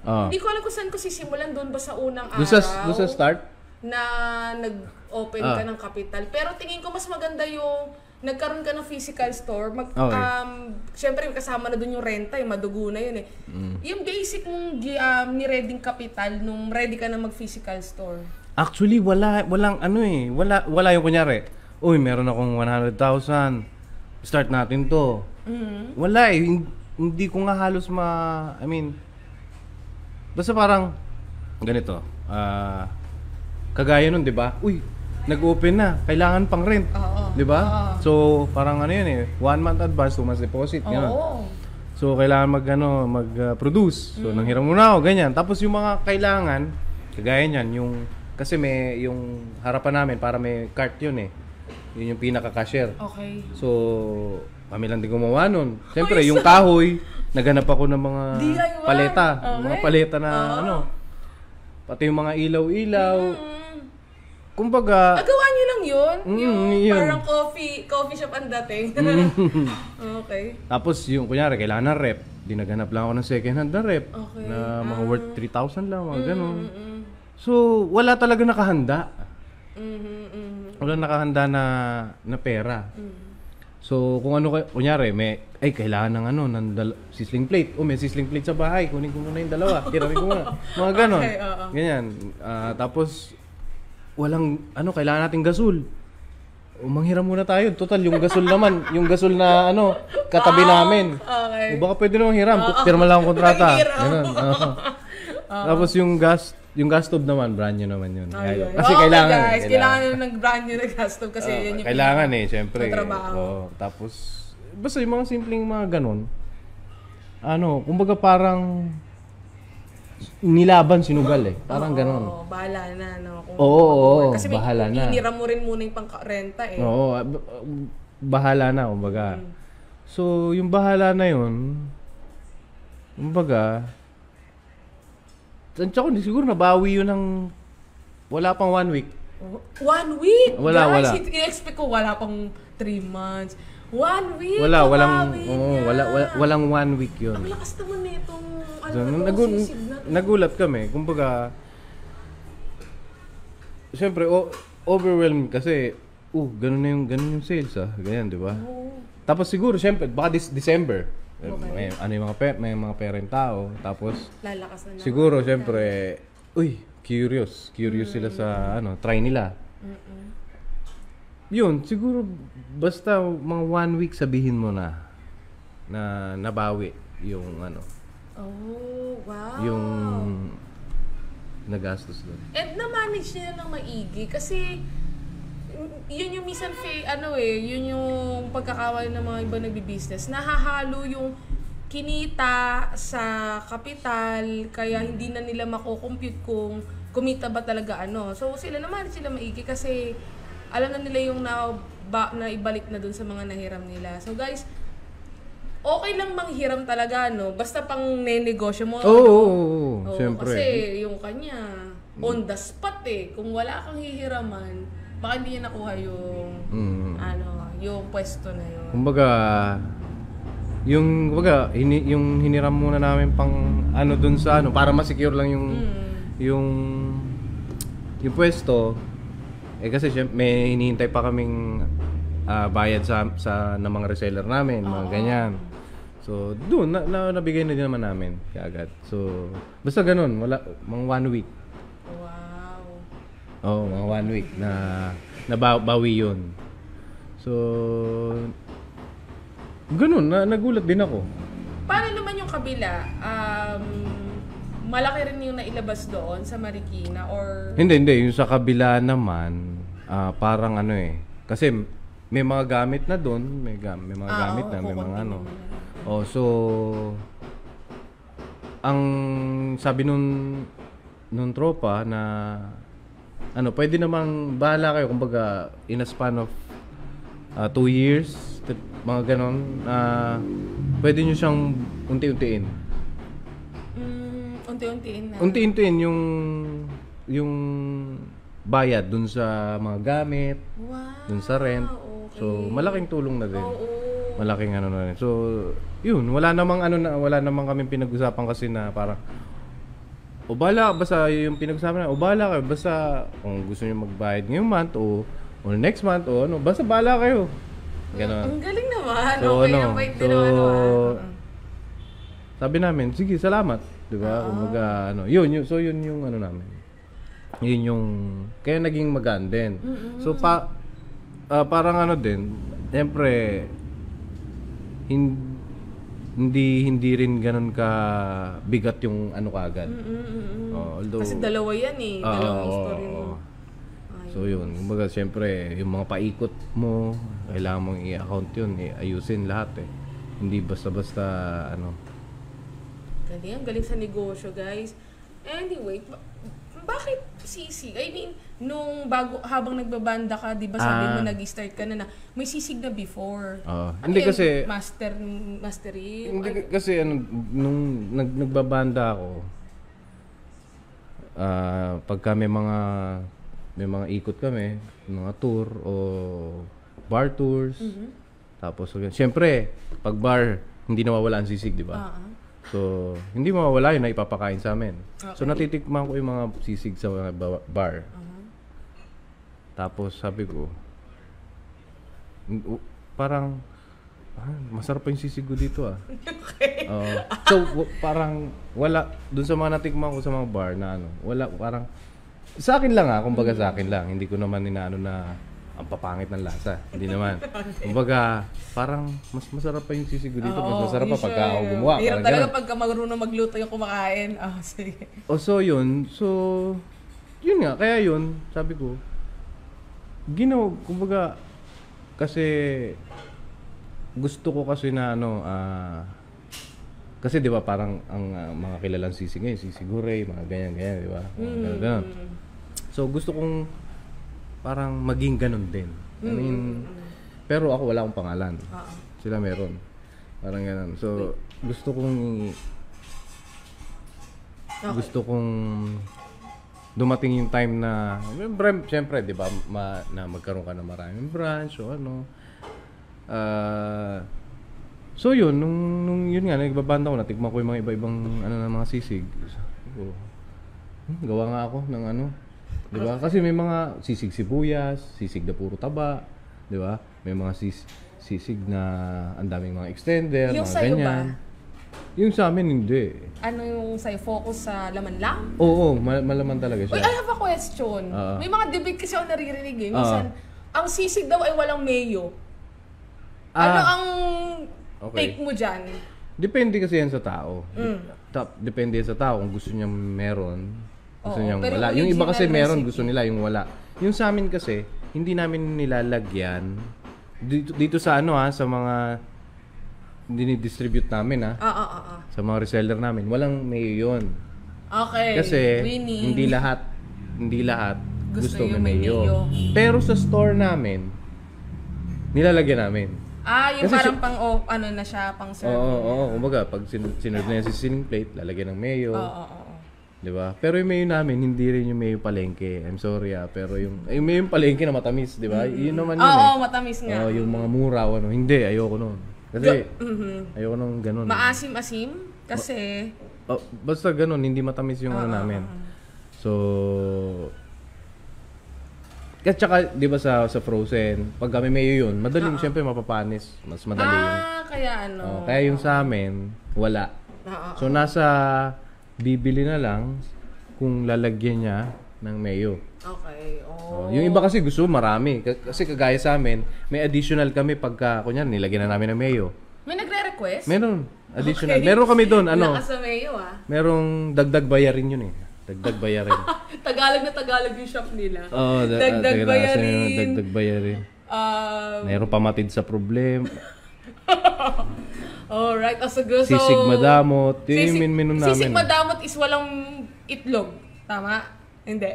Hindi ko alam kung saan ko sisimulan, doon ba sa unang araw? Doon sa start? Na nag-open ka ng capital. Pero tingin ko mas maganda yung nagkaroon ka ng physical store. Siyempre kasama na doon yung renta, madugo na yun eh. Yung basic mong ni-reading capital nung ready ka na mag-physical store. Actually, walang wala yung kunyari, uy, meron akong 100,000, start natin to. Wala eh, hindi ko nga halos basta parang ganito, kagaya nun, di ba? Uy, nag-open na, kailangan pang rent, di ba? So, parang yun eh, 1 month advance, 2 months deposit, gano'n. So, kailangan mag-produce. So, nanghiram muna ako, ganyan. Tapos yung mga kailangan, kagaya niyan, kasi may yung harapan namin, para may cart yun eh. Yun yung pinaka-cashier. Okay. So, kami lang din gumawa nun. Siyempre, yung kahoy, naghanap ako ng mga DIY. paleta. Okay. Mga paleta na pati yung mga ilaw-ilaw. Kumbaga, Agawa nyo lang yun? Yung yun. parang coffee shop ang dating. Okay. tapos yung kunyari, kailangan ng rep. Dinaghanap lang ako ng second hand na rep. Okay. Na mga worth 3,000 lang, mga ganun. So, wala talaga nakahanda. Wala nakahanda na pera. So, kung kunyari, kailangan ng sizzling plate. May sizzling plate sa bahay. Kunin ko muna yung dalawa. Hiramin ko muna. Mga ganon. Okay, Ganyan. Tapos, kailangan natin gasol. Manghiram muna tayo. Total, yung gasol naman. Yung gasol na, katabi namin. Okay. O baka pwede naman hiram. Pirma lang ang kontrata. Ganon. Tapos yung gas yung gas stove naman, brand new naman yun. Ayun. Kasi Okay, kailangan. guys, kailangan nyo ng brand new na gas stove kasi yun yung kailangan syempre. sa trabaho. Tapos, basta yung mga simpleng mga ganun. Kumbaga parang nilaban sinugal Parang ganun. Oo, bahala na. No? Oo, kasi bahala na. Inira mo rin muna yung pang-renta Oo, bahala na, kumbaga. So, yung bahala na yun, kumbaga, tsaka siguro nabawi yun ng wala pang 1 week. 1 week? Wala. Guys, i-expect ko wala pang 3 months. 1 week? Walang 1 week yun. Ang lakas naman nitong So, nagulat kami. Kumbaga, siyempre, overwhelmed kasi, ganun yung sales Ganyan, di ba? Tapos siguro, siyempre, baka December. Okay. May mga parent tao. Tapos, lalakas na naman. siguro, siyempre, curious sila sa, try nila. Yun, siguro, basta mga 1 week sabihin mo na nabawi yung Oh, wow. yung nagastos doon. And na-manage nila ng maigi kasi yun yung minsan yun yung pagkakawala ng mga iba nagbi-business. Nahahalo yung kinita sa kapital kaya hindi na nila mako-compute kung kumita ba talaga So sila naman maigi kasi alam na nila yung na ibalik na dun sa mga nahiram nila. So guys, okay lang manghiram talaga, basta pang nenegosyo mo. Oo, siyempre. Kasi yung kanya, on the spot kung wala kang hihiraman, baka hindi niya nakuha yung, yung pwesto na yun. Kumbaga, yung hiniram muna namin pang dun sa para ma-secure lang yung pwesto. Kasi syempre, may hinihintay pa kaming bayad sa ng mga reseller namin, mga ganyan. So, doon nabigay na din naman namin kaagad. So, basta ganun, mga 1 week. Wow. Mga 1 week na nabawi yun. So, ganun, nagulat din ako. Paano naman yung kabila? Malaki rin yung nailabas doon sa Marikina or... Hindi. Yung sa kabila naman, parang kasi may mga gamit na doon, may mga gamit na, may mga so ang sabi nun tropa na pwede namang bahala kayo kumbaga in a span of 2 years, mga ganon, pwede nyo siyang unti-untiin. Unti-untiin na. Unti-untiin yung bayad dun sa mga gamit, dun sa rent. Okay. So malaking tulong na din. Malaking na rin. So yun, wala namang kaming pinag-usapan kasi na parang basta yung pinag-usapan na, bala kayo, basta kung gusto niyo magbayad ngayong month o next month basta bala kayo. Ganon. Ang galing naman. So, ang bait din naman. Sabi namin, sige, salamat. Diba? Kumbaga, yun yung namin. Yun yung, kaya naging magaan din. So, parang din, siyempre, hindi rin ganun ka bigat yung kaagad. Although, kasi dalawa yan dalawang story mo. So yun, kumbaga siyempre yung mga paikot mo, kailangan mong i-account yun, ayusin lahat Hindi basta-basta Galing sa negosyo, guys. Anyway, bakit sisig? I mean, habang nagbabanda ka, di ba sabi mo nag-start ka na may sisig na before. Hindi kasi mastering. Hindi kasi nung nagbabanda ako, pagka may mga ikot kami, mga tour o bar tours. Tapos siyempre, pag bar, hindi nawawala ang sisig, di ba? So, hindi mawawala yun na ipapakain sa amin. Okay. So, natitikman ko yung mga sisig sa mga bar. Tapos, sabi ko, parang, masarap pa yung sisig ko dito Okay. So, parang, wala, dun sa mga natikman ko sa mga bar na wala, parang, sa akin lang kumbaga sa akin lang. Hindi ko naman inaano na, ang papangit ng lasa. Hindi naman. Kumbaga, parang mas masarap pa yung sisig ko dito. Mas masarap pa pagka ako gumawa. Hirap Parang talaga ganun. pagka marunong magluto yung kumakain. Sige. So yun. So, yun nga. Kaya yun, sabi ko, kumbaga, kasi, gusto ko kasi na kasi di ba parang ang mga kilalang sisig ngayon, sisig Gurey, mga ganyan, di ba? Ganun. So gusto kong parang maging ganun din. I mean, pero ako wala akong pangalan. Sila meron. Parang ganun. So gusto kong dumating yung time na siyempre, di ba, na magkaroon ka ng maraming branch o ano. So yun, nung yun nga, nagbabanda ko, natikman ko yung mga iba-ibang ng mga sisig. Sabi ko, gawa nga ako ng di ba? Kasi may mga sisig sibuyas, sisig na puro taba, di ba? May mga sisig na ang daming mga extender, yung mga sa'yo ganyan. ba? Yung sa amin, hindi. Ano yung sa'yo? Focus sa laman lang? Oo, malaman talaga siya. Uy, I have a question. May mga debate kasi ako naririnig eh. Minsan, ang sisig daw ay walang mayo. Ano ang take mo dyan? Depende kasi yan sa tao. Depende yan sa tao kung gusto niya meron, gusto niya wala. Yung iba kasi meron, gusto nila yung wala. Yung sa amin kasi, hindi namin nilalagyan dito sa sa mga dinidistribute namin sa mga reseller namin, walang mayo yun. Okay. Kasi winning. hindi lahat gusto yung may mayo. mayo. Pero sa store namin, nilalagyan namin. Yung Kasi parang ano na siya, pang serve. Oo. Kumbaga, pag sinurd na yan sa sizzling plate, lalagyan ng mayo. Oo. Di ba? Pero yung mayo namin, hindi rin yung mayo palengke. I'm sorry pero yung mayo palengke na matamis, di ba? Yun naman yun Oo, matamis nga. yung mga mura, hindi, ayoko nun. Kasi, ayoko nung ganun. Maasim-asim? Kasi... Basta ganun, hindi matamis yung namin. So, at saka, di ba sa frozen, pag kami mayo yun, madaling siyempre mapapanis. Mas madali yun. Kaya Kaya yung sa amin, wala. So, nasa bibili na lang kung lalagyan niya ng mayo. Okay. Yung iba kasi gusto marami. Kasi kagaya sa amin, may additional kami pagka, kunyan, nilagyan na namin ng mayo. May nagre-request? Meron. Additional. Meron kami doon. Lakas sa mayo Merong dagdag bayarin yun eh. Dagdag bayarin. Tagalog na Tagalog yung shop nila. Dagdag bayarin. Dagdag bayarin. Meron pamatid sa problem. Alright. So, Sisig madamot. Yun yung menu namin. Sisig madamot is walang itlog. Tama? Hindi.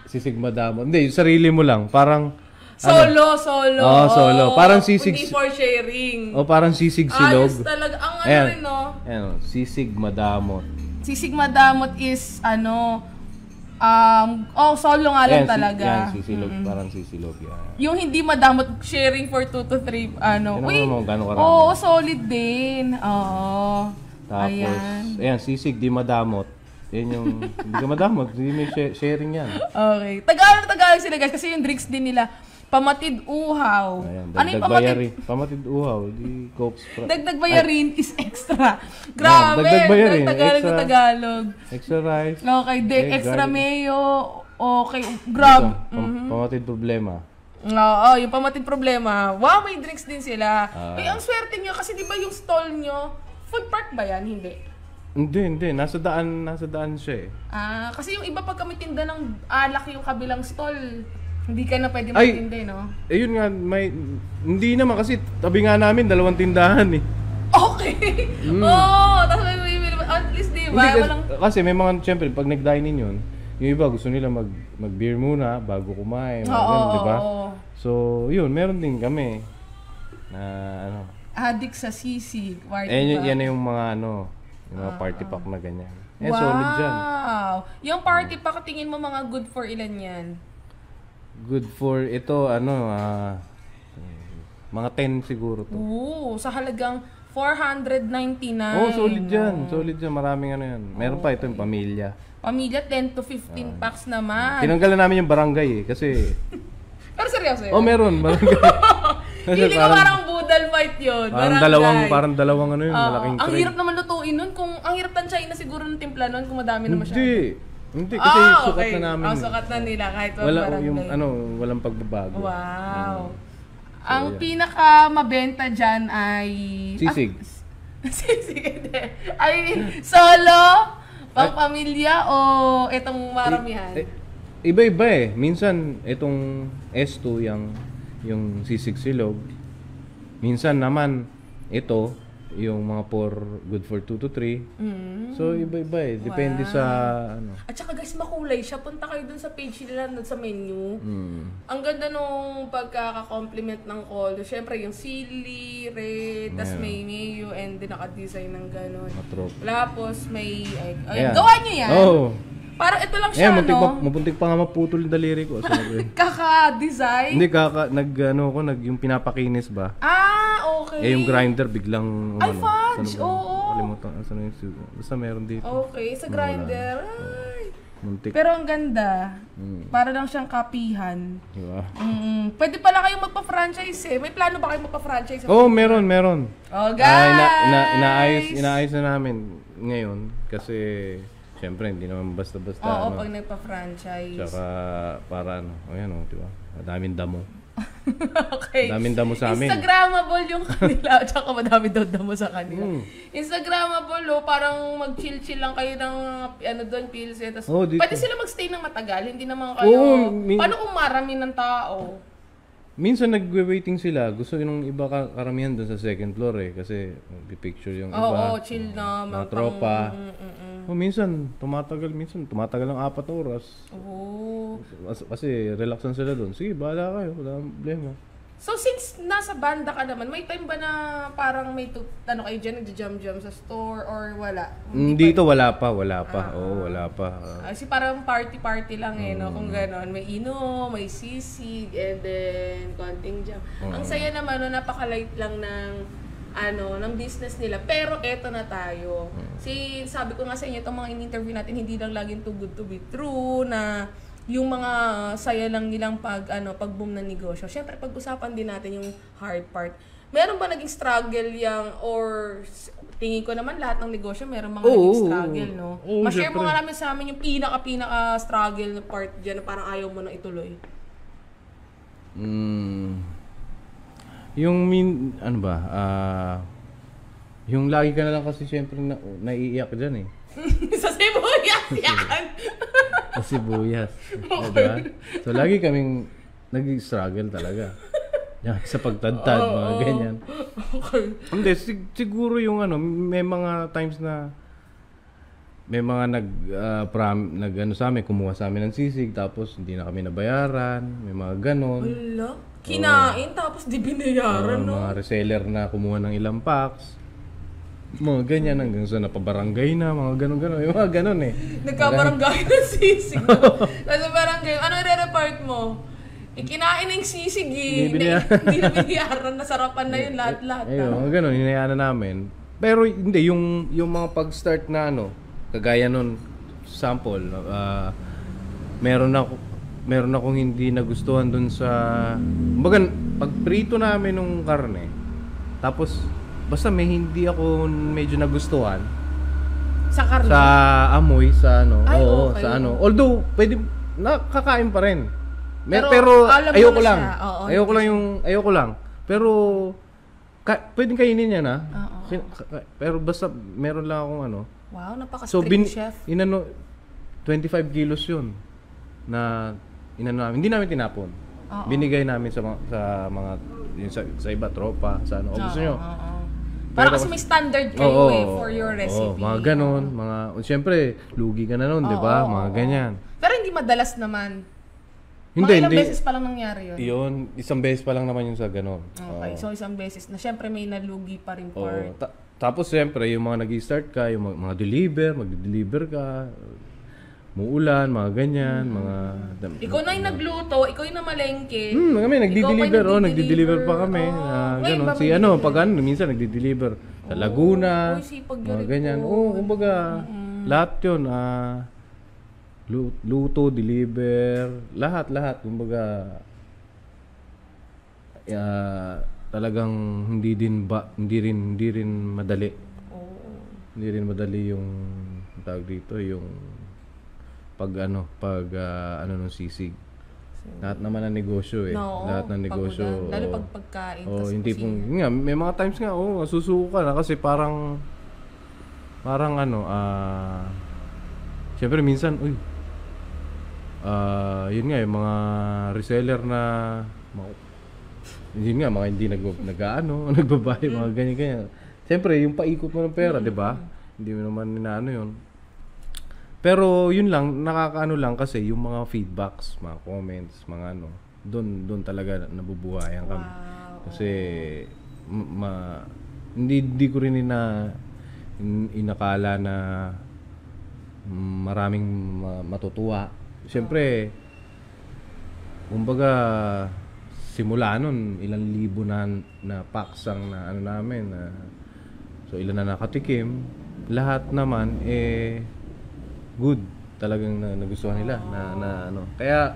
Sisig madamot. Hindi, yung sarili mo lang. Parang Solo. Solo. Parang sisig. Hindi for sharing. Parang sisig silog. Ayos talaga. Ang rin, no? Ayan, sisig madamot. Sisig madamot is, solo nga lang talaga. Yan, sisilog. Parang sisilog. Yan. Yung hindi madamot, sharing for 2 to 3, Uy, gano'ng karami? Oo, solid din. Oo. Tapos, ayan, sisig di madamot. Yan yung, hindi ka madamot, hindi may sharing yan. Okay. Tagalog sila guys, kasi yung drinks din nila, pamatid uhaw. Ayan, Ano yung pamatid uhaw, di Coke Sprite. Dagdag bayarin is extra. Grabe. Dagdag bayarin, Tagalog na extra. Tagalog. Extra rice. Okay, extra garlic. mayo. Okay, grab. Pamatid problema. Oo, yung pamatid problema. Wow, may drinks din sila. Ang swerte nyo, kasi di ba yung stall nyo, food park ba yan? Hindi. Nasa daan siya eh. Kasi yung iba pag kami tinda ng alak yung kabilang stall, hindi ka na pwede magtindi, no? Yun nga, hindi naman kasi tabi nga namin, 2 tindahan eh. Okay! Tapos may at least di ba? Hindi, kasi may mga, syempre, pag nag-dine-in yun, yung iba gusto nila mag-beer muna bago kumain, di ba? So, yun, meron din kami na Addict sa sisig, party pack. Yan yung mga yung mga party pack na ganyan. Solid dyan. Wow! Yung party pack, tingin mo mga good for ilan yan? Good for ito, mga 10 siguro to. Sa halagang 499. Solid dyan. Maraming yan. Meron pa ito yung pamilya. Pamilya, 10 to 15 packs naman. Tinanggalan namin yung barangay eh, kasi... Pero seryoso yun? Meron, barangay. Hindi ko parang budal fight yun. Parang dalawang malaking ang tray. hirap naman lutuin nun. Ang hirap tansyahin na siguro ng timpla nun kung madami naman siya. Hindi. Hindi, kasi sukat na namin. Sukat na nila kahit Walang pagbabago. Wow. So, Ang pinaka mabenta dyan ay... Sisig. Sisig, hindi. Ay, solo, pang-pamilya, o itong maramihan? Iba-iba eh. Minsan, itong S2, yung sisig silog. Minsan naman, ito, yung mga good for 2 to 3. So, iba-iba eh. Depende sa, At saka guys, makulay siya. Punta kayo dun sa page nila, sa menu. Ang ganda nung pagkaka-compliment ng color. Siyempre, yung sili, red, tas may mayo, and din naka-design ng gano'n. Tapos, may, gawa nyo yan. Parang ito lang siya, Mapuntik pa nga maputol yung daliri ko. Kaka-design? Hindi, yung pinapakinis ba? Okay. Yung grinder biglang... Ay, fudge! Oo. Kalimutan. Basta meron dito. Okay, sa grinder. Ay. Muntik. Pero ang ganda. Para lang siyang kapihan. Diba? Pwede pala kayong magpa-franchise eh. May plano ba kayong magpa-franchise? Meron. Oh, guys! Inaayos na namin ngayon. Kasi... Siyempre, hindi naman basta-basta. Pag nagpa-franchise. Tsaka, para diba? Madaming damo. Okay. Madaming damo sa amin. Instagrammable yung kanila. Tsaka madami daw damo sa kanila. Instagrammable, parang mag-chill-chill lang kayo ng, doon, pills. Tapos, pwede sila mag-stay ng matagal. Hindi naman kayo, paano kung marami ng tao? Minsan nagwe-waiting sila. Gusto yung iba karamihan doon sa second floor eh. Kasi picture yung iba. Chill na. Mga tropa. Minsan tumatagal ng 4 oras. Kasi relaxan sila doon. Sige, bahala kayo. Wala problema. So since nasa banda ka naman, may time ba na parang may kayo dyan, nagja-jam-jam sa store or wala? Dito wala pa. Wala pa. Kasi parang party-party lang no? Kung gano'n. May inom, may sisig, and then konting jam. Ang saya naman, napaka-light lang ng business nila. Pero eto na tayo. Sabi ko nga sa inyo, itong mga in-interview natin, hindi lang laging too good to be true na yung mga saya lang nilang pag-boom ng negosyo. Siyempre, pag-usapan din natin yung hard part. Meron ba naging struggle or tingin ko naman lahat ng negosyo meron mga naging struggle, no? Ma-share mo nga namin sa amin yung pinaka struggle na part dyan na parang ayaw mo na ituloy. Yung lagi ka na lang kasi siyempre naiiyak dyan eh. Sa sibuyas yan! Sa sibuyas. Diba? So lagi kaming nag-struggle talaga. Sa pagtadtad, mga ganyan. Okay. Hindi, siguro yung may mga times na may mga sa amin, kumuha sa amin ng sisig, tapos hindi na kami nabayaran, may mga ganon. Wala. Kinain, tapos di binayaran, no? Mga reseller na kumuha ng ilang packs. Mga ganyan hanggang sa napabarangay na, mga ganon-ganon. Yung mga ganon eh. Nagkabarangay ng sisig. Nasa barangay, ano i-report mo? Kinain ng sisig eh. Hindi na binayaran, nasarapan na yun lahat-lahat. Ayun, mga ganon, hinayaan na namin. Pero hindi, yung mga pag-start na kagaya nun, sample, meron akong hindi nagustuhan dun sa... pag prito namin ng karne, tapos basta may hindi ako medyo nagustuhan sa karne, sa amoy, sa okay. sa although pwede nakakain pa rin, pero ayoko lang. Ayoko lang, pero pwedeng kainin niya na. Pero basta meron lang akong wow, napaka-strict chef. 25 kilos yun na namin. Hindi namin tinapon. Binigay namin sa mga sa iba, tropa, sa gusto nyo. Para kasi may standard kayo for your recipe. Mga ganon. Siyempre, lugi ka na nun, di ba? Mga ganyan. Pero hindi madalas naman. Hindi. Ilang beses pa lang nangyari yun? Yun, isang beses pa lang naman yung sa ganon. Okay, so isang beses na. Siyempre may nalugi pa rin part. Tapos siyempre, yung mga nag-i-start ka, yung mga magdi-deliver ka, muulan, mga ganyan, mga... Ikaw na yung nagluto, ikaw yung namalengke. Kami, nagdi-deliver pa kami. Ganon. Minsan nagdi-deliver sa Laguna, mga ganyan. Kumbaga, lahat yun. Luto, deliver, lahat. Kumbaga, talagang hindi rin madali. Hindi rin madali yung tawag dito, pag nung sisig. Lahat naman ng negosyo eh. No, Lahat ng negosyo. lalo pag pagkain. Oh, tas hindi kusina. pong nga may mga times nga susuko ka na kasi parang syempre minsan yun nga yung mga reseller na yun nga mga hindi nagbabayad mga ganyan. Siyempre yung paikot mo ng pera, 'di ba? Hindi mo naman inaano yun. Pero yun lang, nakakaano lang kasi yung mga feedbacks, mga comments, mga doon talaga nabubuhayan kami. Wow. Kasi hindi ko rin inakala na maraming matutuwa. Siyempre, kumbaga simula nun, ilang libo na packs ang namin. So ilan na nakatikim, lahat naman good, talagang nagustuhan nila na kaya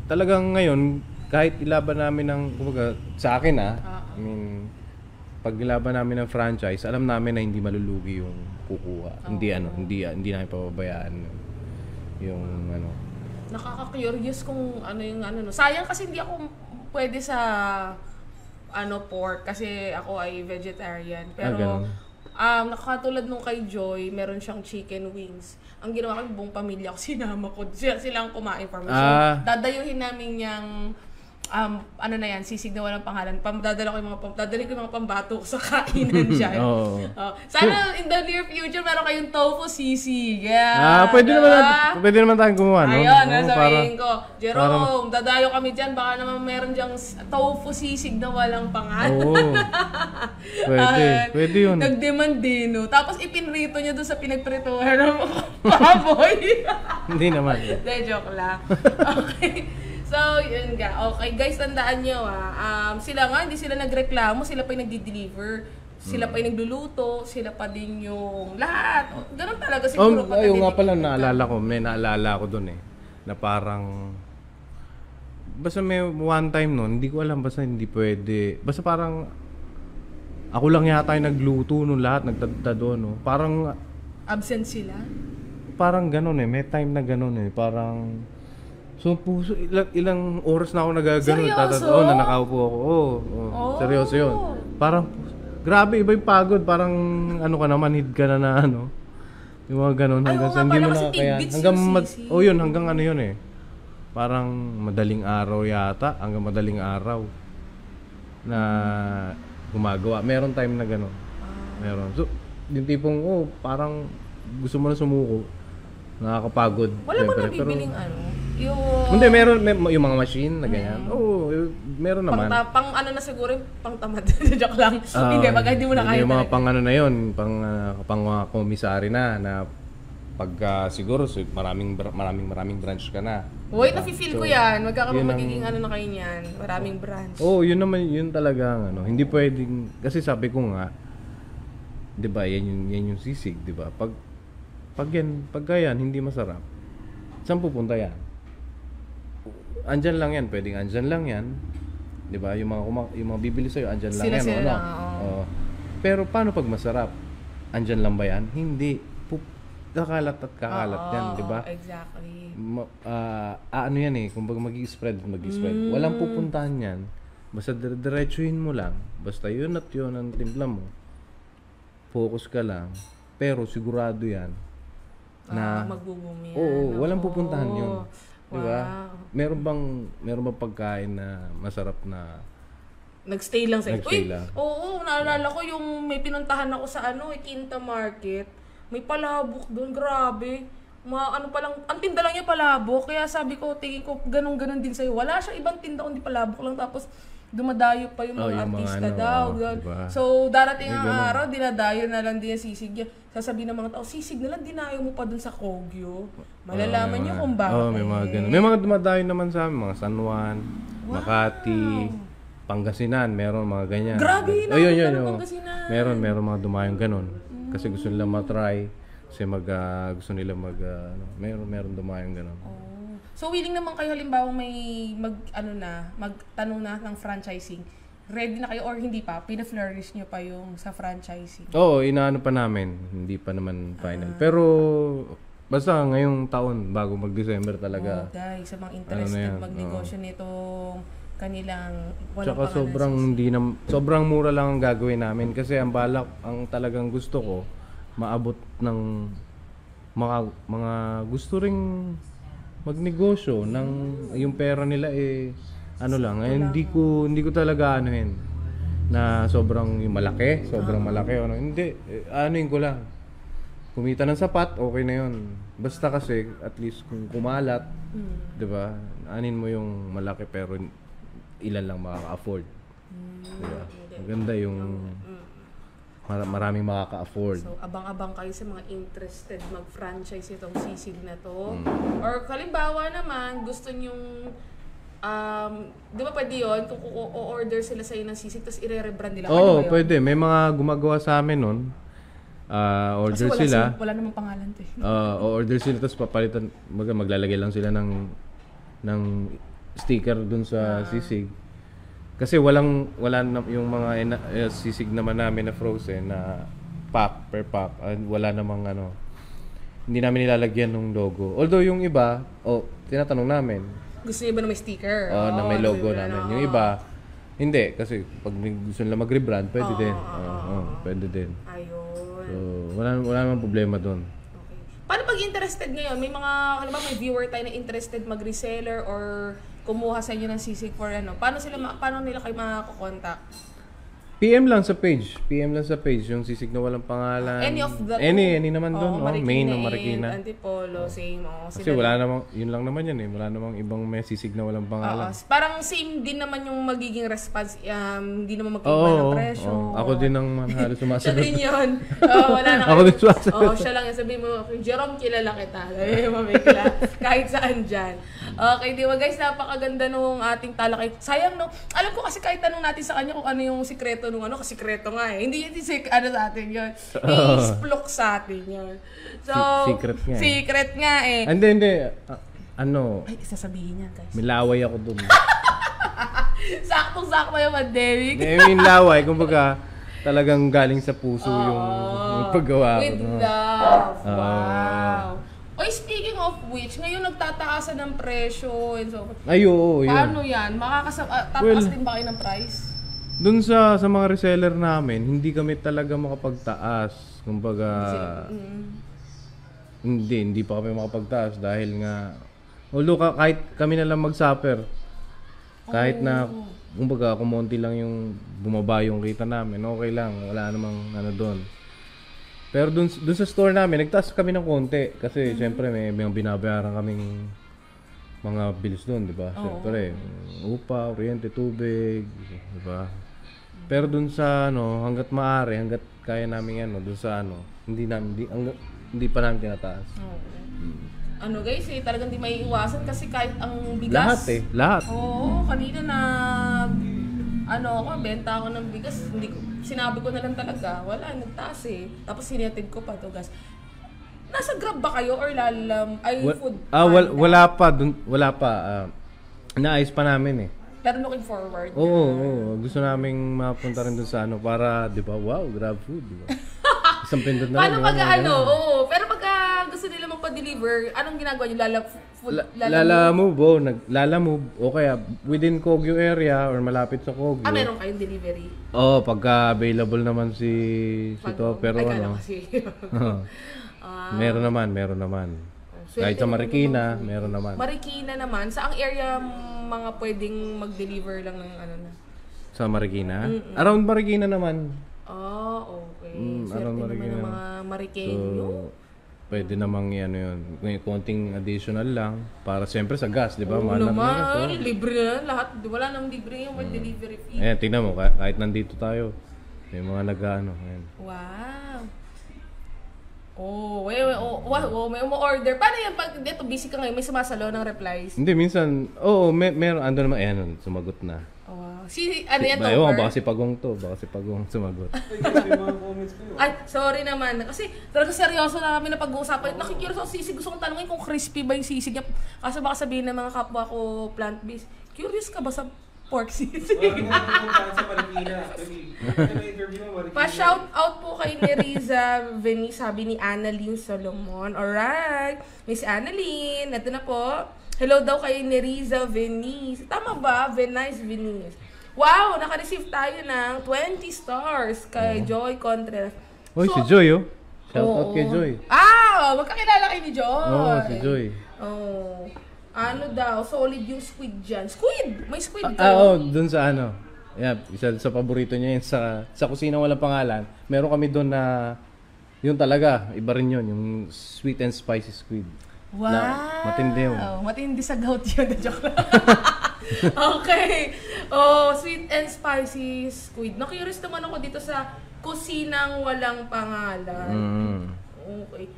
talagang ngayon kahit ilaban namin ng kumbaga sa akin I mean pag ilaban namin ng franchise, alam namin na hindi malulugi yung kukuha. Hindi namin pababayaan yung Nakaka-curious kung ano yung Sayang kasi hindi ako pwede sa pork kasi ako ay vegetarian. Pero nakakatulad nung kay Joy, meron siyang chicken wings. Ang ginawa ko, buong pamilya ko, sinama ko. Silang kumain for me. So, dadayuhin namin yung, sisig na walang pangalan. Dadalhin ko yung mga pambato sa kainan dyan. Sana in the near future, meron kayong tofu sisig. Yeah, pwede naman tayong gumawa. Ayun, nasabihin ko. Jerome, dadayo kami dyan. Baka naman meron dyang tofu sisig na walang pangalan. Pwede yun. Nag-demand din, no? Tapos ipinrito niya doon sa pinagprituhan ng baboy. Hindi naman. Hindi, joke lang. Okay. So, yun nga. Okay, guys, tandaan nyo sila nga, hindi sila nagreklamo, sila pa yung nagdi-deliver. Sila pa yung nagluluto, sila pa din yung lahat. Ganun talaga siguro. Yung nga pala, naalala ko doon na parang, basta may one time noon, hindi ko alam, basta hindi pwede. Basta parang, ako lang yata yung nagluto noon lahat, nagtadta doon. Parang, absent sila? Parang ganun may time na ganun parang, so ilang oras na ako nagagano na nakaupo ako. Seryoso 'yun. Parang grabe iba yung pagod, parang ka naman hid ka na yung mga ganun hanggang sa hindi mo na kaya hanggang hanggang yun parang madaling araw yata, hanggang madaling araw na gumagawa. Meron time na gano'n. Meron. So, yung tipong parang gusto mo na sumuko. Nakakapagod. Wala ba nabibiling Hindi, meron yung mga machine na ganyan. Meron naman. Pang na siguro, pang tamad. Joke lang. Hindi, pag hindi mo na kaya. Yung mga pang na yun, pang komisary na pagka siguro maraming branch ka na. Uy, nafe-feel ko yan. Magiging na kayo niyan. Maraming branch. Yun naman, yun talaga hindi pwedeng, kasi sabi ko nga, 'di ba, yan yung sisig, 'di ba? Pagka yan hindi masarap, saan pupunta yan? Andyan lang yan, pwedeng andyan lang yan, 'di ba? Yung mga bibili sa'yo, andyan lang yan, sila, pero paano pag masarap? Andyan lang ba yan? Hindi. Kakalat at kakalat yan, 'di ba? Exactly. Yan kumbaga mag-i-spread. Walang pupuntahan yan. Basta diretsuhin mo lang. Basta yun at yun ang timpla mo. Focus ka lang. Pero sigurado yan na magbubumi yan. Oo, walang pupuntahan yun. Di ba? Wow. Meron bang pagkain na masarap na nagstay lang sa Nagstay lang. Oo, naalala ko yung may pinuntahan ako sa Quinta Market. May palabok doon, grabe. Ang tinda lang niya palabok. Kaya sabi ko, tingin ko, ganun din sa'yo. Wala siya ibang tinda kundi palabok lang. Tapos, dumadayo pa yung mga artista daw. Diba? So, darating ang araw, dinadayo na lang din yung sisig niya. Sasabihin ng mga tao, sisig na lang, dinayo mo pa dun sa Kogyo. Malalaman niyo kung bakit. may mga ganun. May mga dumadayo naman sa amin, mga San Juan, Makati, Pangasinan, meron mga ganyan. Grabe, yun. Meron mga dumayong ganun. Kasi gusto nila matry. Kasi gusto nila meron dumayong ganun. So, willing naman kayo halimbawa may magtanong na ng franchising. Ready na kayo or hindi pa? Pina-flourish nyo pa yung sa franchising? Oo, inaano pa namin. Hindi pa naman final. Pero, basta ngayong taon, bago mag-December talaga. Oh, guys, sa mga interested yan? magnegosyo nitong kanilang walang Tsaka pangalan sobrang mura lang ang gagawin namin kasi ang balak, ang talagang gusto ko, maabot ng mga gusto ring magnegosyo ng yung pera nila ano lang, hindi ko talaga anuhin na sobrang malaki ano, hindi, anuhin ko lang. Kumita ng sapat, okay na yun. Basta kasi, at least kung kumalat, di ba, anin mo yung malaki pero ilan lang makaka-afford. Diba? Maganda yung maraming makaka-afford. So, abang-abang kayo sa mga interested mag-franchise itong sisig na to. Or kalimbawa naman, gusto nyong di ba pwede yun? Kung o-order sila sa'yo ng sisig, tapos i-rebrand nila. Oo, pwede. May mga gumagawa sa amin nun. Order kasi sila. wala namang pangalan to eh. O-order sila, tapos papalitan, maglalagay lang sila ng sticker dun sa sisig. Kasi wala na yung mga sisig naman namin na frozen na pack per pack. Wala namang hindi namin nilalagyan ng logo. Although yung iba, tinatanong namin. Gusto niyo ba na may sticker? Na may logo namin. Yung iba, hindi. Kasi pag gusto nila mag-rebrand, pwede din. Pwede din. Ayun. So, wala namang problema dun. Okay. Paano pag interested ngayon? May mga, may viewer tayo na interested mag-reseller or kumuha sa inyo ng sisig for paano nila kayo makakontakt? PM lang sa page yung sisig na walang pangalan. Any of the any naman doon, main ng Marikina Marikina. Antipolo, same Kasi wala namang, yun lang naman yan wala namang ibang may sisig na walang pangalan. Parang same din naman yung magiging response, hindi naman magkaiba ng presyo. Ako din ang halos sumasagot. Siya din yun. Wala na Ako din sumasagot. siya lang yung sabihin mo, Jerome, kilala kita. Mamikla. Kahit saan dyan. Okay, di ba guys, napakaganda nung ating talakay. Sayang no, alam ko kasi kahit tanong natin sa kanya kung ano yung sikreto nung sikreto nga eh. Hindi yun sa atin yun. I-explok sa atin yun. So, secret nga eh. Hindi. Ay, isasabihin niya guys. May laway ako dun. Saktong-sakto yung pandemic. May laway, kumbaga talagang galing sa puso yung paggawa ko. With love. Wow. Oy, speaking of which, ngayon nagtataasan ng presyo and so. Yun. Paano yan? Tataas din ba kayo ng price? Doon sa mga reseller namin, hindi kami talaga makapagtaas. Kumbaga, hindi pa kami makapagtaas dahil nga, kahit kami na lang mag-suffer, kahit na, kumbaga, kumonti lang yung bumaba yung kita namin, okay lang, wala namang doon. Pero doon sa store namin, nagtaas kami ng konti kasi syempre may binabayaran kaming mga bills doon, di ba? Syempre, upa, kuryente, tubig, di ba? Pero dun sa hangga't maaari, hangga't kaya namin dun sa hindi pa namin tinataas. Guys, talagang di may iwasan kasi kahit ang bigas. Lahat. Oo, kanina benta ako ng bigas, sinabi ko na lang talaga, wala, nagtaas eh. Tapos sinetid ko pa to gas. Nasa Grab ba kayo or food? Wala pa. Naayos pa namin eh. Pero looking forward. Oo. Gusto naming mapunta rin dun sa para, di ba, wow, Grab food, di ba? Isang pindot na rin. Paano pero pag gusto nila magpa-deliver, anong ginagawa nyo? Lalamove, o kaya within Kogyo area or malapit sa Kogyo. Meron kayong delivery? Pagka available naman si to, pero meron naman. Kahit sa Marikina, meron naman. Marikina naman, saang area mga pwedeng mag-deliver lang ng Sa Marikina? Around Marikina naman. Okay. Around Marikina naman ng mga Marikenyo. So, pwede namang yun. May konting additional lang para siyempre sa gas, di ba? Libre na lahat. Wala nang libre yung delivery fee. Tingnan mo, kahit nandito tayo, may mga Wow. May order. Paano yan? Pag dito busy ka ngayon, may sumasalo ng replies? Hindi, minsan, meron, naman, sumagot na. Wow. Yan to? Baka si Pagong sumagot. Ay, sorry naman. Kasi talaga seryoso na kami na pag-uusapan. Nakikurious ako sisig. Gusto kong tanongin kung crispy ba yung sisig. Kasi baka sabihin ng mga kapwa ko plant-based, curious ka ba sa pork sisig. Pa-shout out po kay Neriza Veni, sabi ni Annalyn Solomon. Alright, Miss Annalyn, ito na po. Hello daw kay Neriza Venice. Tama ba? Venice Venice. Wow, naka-receive tayo ng 20 stars kay Joy Contreras. Uy, si Joy, oh. Shout out kay Joy. Magkakilala kayo ni Joy. Oo, si Joy. Oh. Ano daw, solid yung squid dyan. Squid! May squid ka. Dun sa ano. Yeah, isa sa paborito niya yun sa kusina walang pangalan. Meron kami doon na yun talaga, iba rin yun, yung sweet and spicy squid. Wow! Matindi yun. Matindi sa gout yun. Joke lang. Okay. Sweet and spicy squid. Na-curious naman ako dito sa kusinang walang pangalan. Okay.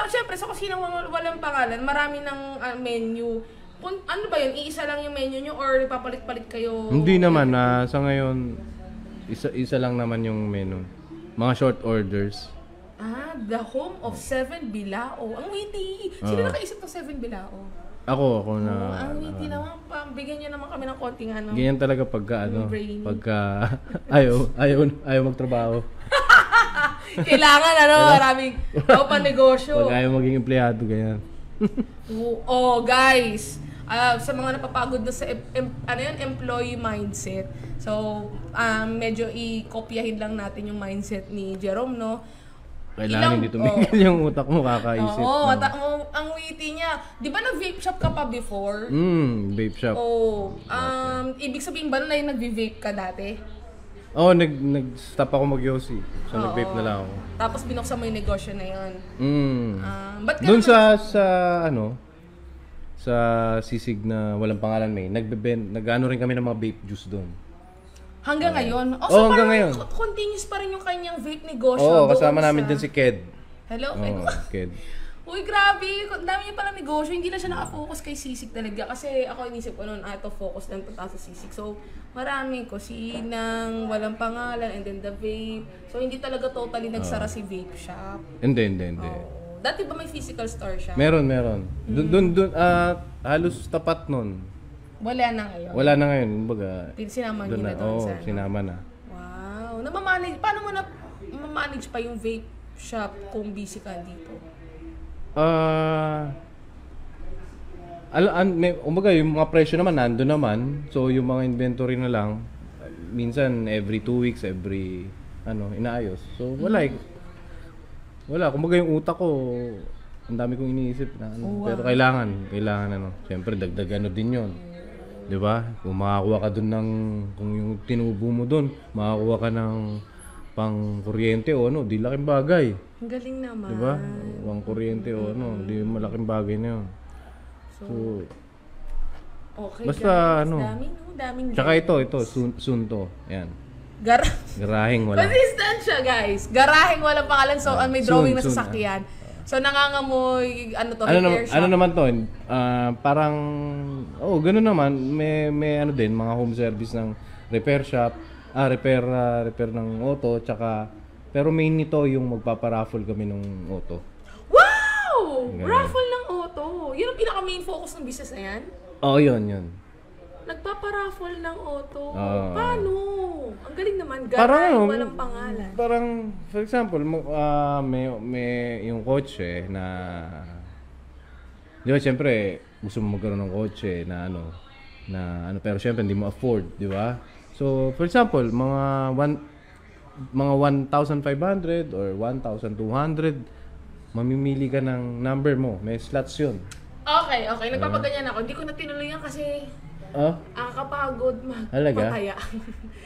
Siyempre, sa kusinang walang pangalan, marami ng menu. Ano ba yun? Iisa lang yung menu nyo or papalit-palit kayo? Hindi naman. Sa ngayon, isa lang naman yung menu. Mga short orders. The Home of Seven Bilao. Ang witty! Sino nakaisip ng Seven Bilao? Ako na... ang witty naman. Bigyan nyo naman kami ng konting ano. Ganyan talaga pagka ayaw magtrabaho. Kailangan maraming panegosyo. Pag ayaw maging empleyado, ganyan. Guys, sa mga napapagod na sa employee mindset. So, medyo i-kopyahin lang natin yung mindset ni Jerome, no? Kailangan hindi tumigil yung utak mo kakaisip. Ang witty niya. Di ba nag-vape shop ka pa before? Vape shop. Ibig sabihin ba na yung nag-vape ka dati? Nag-stop ako mag-yosi. So, nag-vape na lang ako. Tapos binuksan mo yung negosyo na yun. Doon sa sisig na walang pangalan nag-ano rin kami ng mga vape juice doon. Hanggang ngayon? Hanggang ngayon. Continuous pa rin yung kanyang vape negosyo. Kasama namin din si Ked. Hello? Ked. Uy, grabe. Dami niya palang negosyo. Hindi na siya nakafocus kay sisig talaga. Kasi ako inisip ko noon, out of focus lang ito sa sisig. So, marami kusinang, walang pangalan, and then the vape. So, hindi talaga totally nagsara si vape shop. Hindi. Dati ba may physical store siya? Meron. Doon, halos tapat nun. Wala na ngayon? Wala na ngayon. Kumbaga, sinama niyo na doon sa sinama na. Wow. Paano mo na ma-manage pa yung vape shop kung busy ka dito? Kumbaga, yung mga presyo naman, nando naman. So, yung mga inventory na lang, minsan every 2 weeks, inaayos. So, wala. Kumbaga, yung utak ko, ang dami kong iniisip na Pero kailangan siyempre, dagdag din yun. Diba? Kung makakuha ka dun kung yung tinubo mo dun, makakuha ka ng pang kuryente di laking bagay. Ang galing naman. Diba? Pang kuryente di malaking bagay na yun. So, okay, basta guys. Daming. Tsaka ito, soon to. Yan. Garaheng wala. Consistent siya, guys. Garaheng walang pangalan. So, may drawing na sasakyan. So, nangangamoy, repair shop. Ano naman to? Parang, gano'n naman. May din, mga home service ng repair shop. Repair ng auto. Tsaka, pero main nito yung magpaparaffle kami ng auto. Wow! Ganun. Raffle ng auto. Yun ang pinaka-main focus ng business na yan? Yun. Nagpaparaffle ng auto. Paano? Ang galing naman. Walang pangalan. Parang, for example, may yung kotse na... Di ba, siyempre, gusto mo magkaroon ng kotse na pero siyempre, hindi mo afford, di ba? So, for example, mga 1,500 or 1,200, mamimili ka ng number mo. May slots yun. Okay. Nagpapaganyan ako. Hindi ko na tinuloy yan kasi... kapagod magpataya.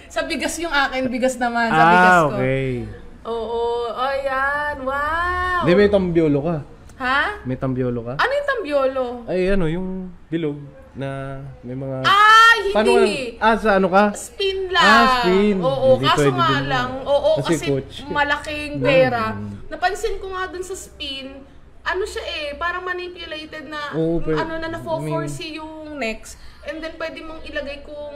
Sa bigas yung akin, bigas naman. Sa bigas ko. Okay. Oo. Ayan. Wow. Di, may tambiolo ka. Ha? May tambiolo ka? Ano yung tambiolo? Ay, yung bilog na may mga... Hindi. Sa ano ka? Spin lang. Spin. Oo, hindi kaso nga lang. Oo, kasi coach. malaking pera. Napansin ko nga dun sa spin, siya parang manipulated na, na-4C yung next. And then, pwede mong ilagay kung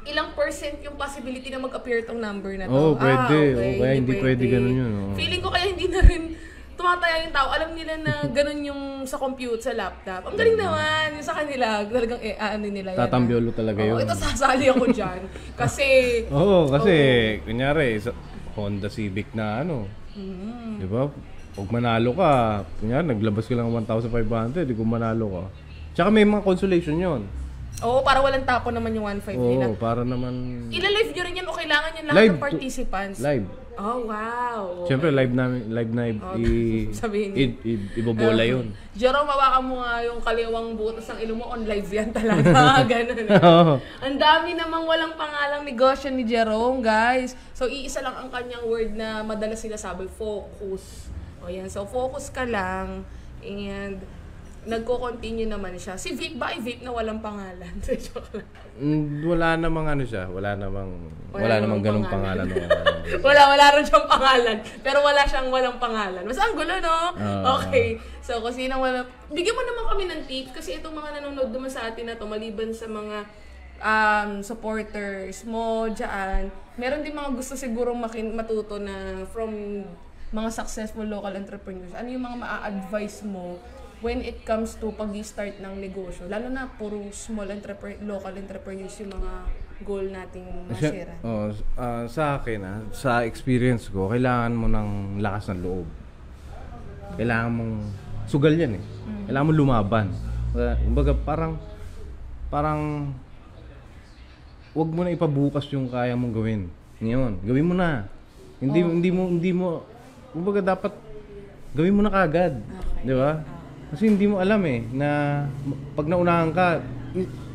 ilang percent yung possibility na mag-appear tong number na to. Pwede. Kaya hindi pwede ganun yun. Feeling ko kaya hindi na rin tumataya kaya yung tao, alam nila na ganun yung sa computer, sa laptop. Ang galing naman, yung sa kanila, talagang ano nila yan. Tatambiolo talaga yun. Ito sasali ako dyan. Kasi... kasi, kunyari, Honda Civic na ano. Di ba? Pag manalo ka, kunyari, naglabas ka lang 1,500, di kung manalo ka. Tsaka may mga consolation yun. Para walang tapo naman yung 1.5 nila. Para naman... Ila-live nyo rin yan o kailangan yung lahat ng participants? Live. Oh, wow. Siyempre, live na sabihin ibobola yun. Jerome, hawakan mo nga yung kaliwang butas ng ilong mo. On live yan talaga. Ganun. Ang dami namang walang pangalang negosyo ni Jerome, guys. So, iisa lang ang kanyang word na madalas sinasabi, focus. O yan. So, focus ka lang. And nagko-continue naman siya. Si Vape ba ay Vape na walang pangalan? Wala namang ano siya. Wala namang ganung pangalan. wala rin siyang pangalan. Pero wala siyang walang pangalan. Mas ang gulo, no? Okay. So, kung sino wala... Bigyan mo naman kami ng tips kasi itong mga nanonood naman sa atin na to, maliban sa mga supporters mo dyan, meron din mga gusto sigurong matuto na from mga successful local entrepreneurs. Ano yung mga ma-advise mo when it comes to pag-start ng negosyo, lalo na puro local entrepreneurs yung mga goal nating masira? Sa akin, sa experience ko, kailangan mo ng lakas ng loob. Kailangan mong, sugal yan eh. Kailangan mo lumaban. Kumbaga parang, wag mo na ipabukas yung kaya mong gawin. Ngayon, gawin mo na. Hindi mo, kumbaga dapat, gawin mo na kagad. Okay. Di ba? Kasi hindi mo alam na pag naunahan ka,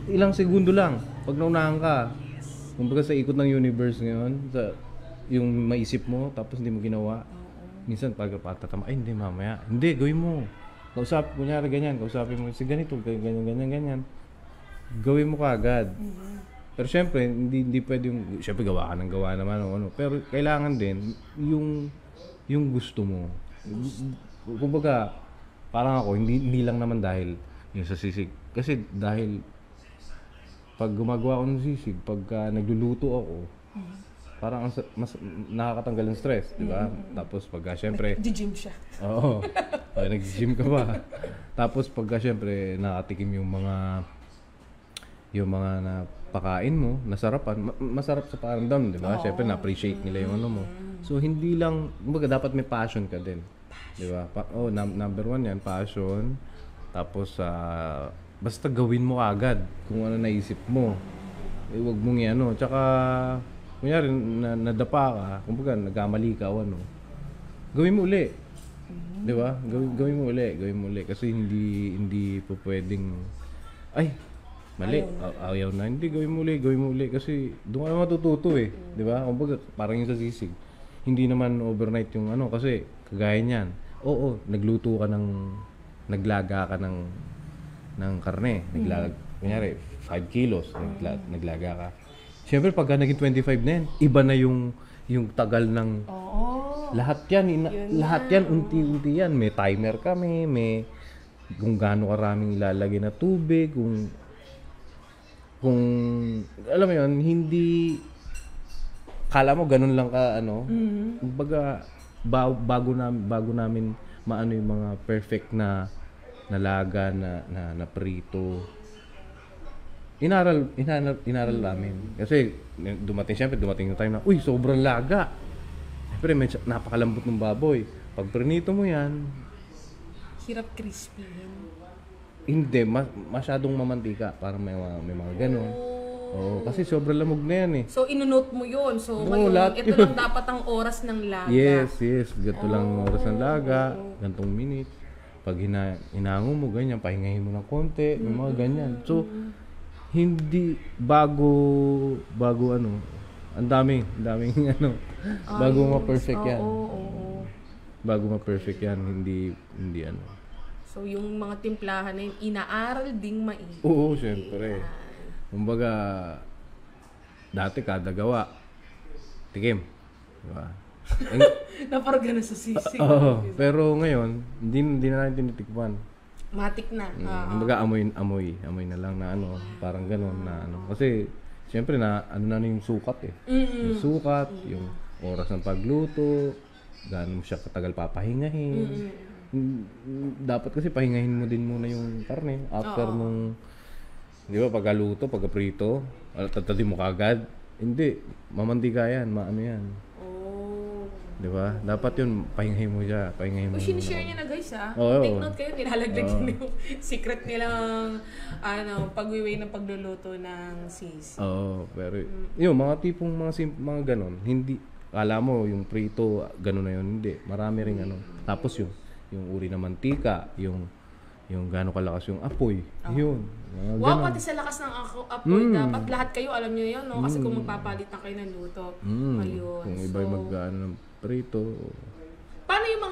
ilang segundo lang, pag naunahan ka, kumbaga sa ikot ng universe ngayon, yung maisip mo, tapos hindi mo ginawa, minsan pag patatama, hindi mamaya, hindi, gawin mo. Kunyari ganyan, kausapin mo, si ganito, ganyan. Gawin mo kaagad. Pero syempre, hindi pwede syempre gawa ka ng gawa naman, pero kailangan din, yung gusto mo. Kumbaga, parang ako, hindi lang naman dahil yung sa sisig. Kasi dahil pag gumagawa ako ng sisig, pagka nagluluto ako, parang mas nakakatanggal ng stress, di ba? Tapos pagka syempre... Nag-gym siya. Oo. Nag-gym ka ba? Tapos pagka syempre nakatikim yung mga napakain mo, nasarapan, masarap sa pakiramdam, di ba? Syempre na-appreciate nila yung ano mo. So hindi lang, kumbaga dapat may passion ka din. Di ba? Number 1 yan, passion. Tapos, basta gawin mo agad kung ano naisip mo. Huwag mong ano. Tsaka, kunyari, nadapa ka, kumbaga, nagkamali ka, gawin mo uli. Di ba? Gawin mo uli. Kasi hindi po pwedeng, mali, ayaw na. Hindi, gawin mo uli. Kasi, doon ka na matututo Di ba? Kumbaga, parang yung sa sisig. Hindi naman overnight yung kasi, kagaya niyan. Nagluto ka naglaga ka ng karne. Kunyari, 5 kilos, naglaga ka. Siyempre, pagka naging 25 na yan, iba na yung tagal ng... Lahat yan, unti-unti yan. May timer kami, may kung gaano karaming ilalagay na tubig, kung alam mo yun, hindi... Kala mo, ganun lang ka, Kumbaga, bago namin maano yung mga perfect na laga na prito. Inaral namin. Kasi dumating yung time na, sobrang laga. Siyempre, napakalambot ng baboy. Pag prinito mo yan, hirap crispy. Hindi, masyadong mamantika. Parang may mga ganun. Kasi sobrang lamog na yan So, inunote mo yun. So, ito lang dapat ang oras ng laga. Yes. Ganito lang ang oras ng laga. Gantong minute. Pag hinango mo, ganyan. Pahingahin mo ng konti. May mga ganyan. So, hindi bago ang daming bago ma-perfect yan. Bago ma-perfect yan, hindi So, yung mga timplahan na yun, inaaral ding maigi. Oo, syempre. Kumbaga, dati kada gawa, tikim. Diba? Na parang ganun sa sisig. Pero ngayon, hindi na natin tinitikman. Matik na. Kumbaga, amoy na lang na parang ganun na Kasi, siyempre na yung sukat Yung sukat, yung oras ng pagluto, gaano mo siya katagal papahingahin. dapat kasi pahingahin mo din muna yung karne after Oo. nung, di ba, pagkaluto, pagkaprito, tatadin mo kagad. Hindi, mamantika yan, maano yan. Oh. Di ba? Dapat yun, pahingahin mo siya, pahingahin mo. O, sinishare niya na guys ha. Oo. Take note kayo, nilalaglag yun yung secret nilang pag-way ng pagluluto ng sisi. Oo, pero yun, mga tipong mga ganon, hindi, kala mo yung prito, ganon na yun, hindi. Marami ring ano. Tapos yung uri ng mantika, yung gaano kalakas yung apoy, yun. Mga Wow, ganon. pati sa lakas ng apoy, dapat lahat kayo alam niyo yun, no? Kasi kung magpapalit na kayo ng luto, ayun. Kung iba yung mag-ano ng prito. Paano yung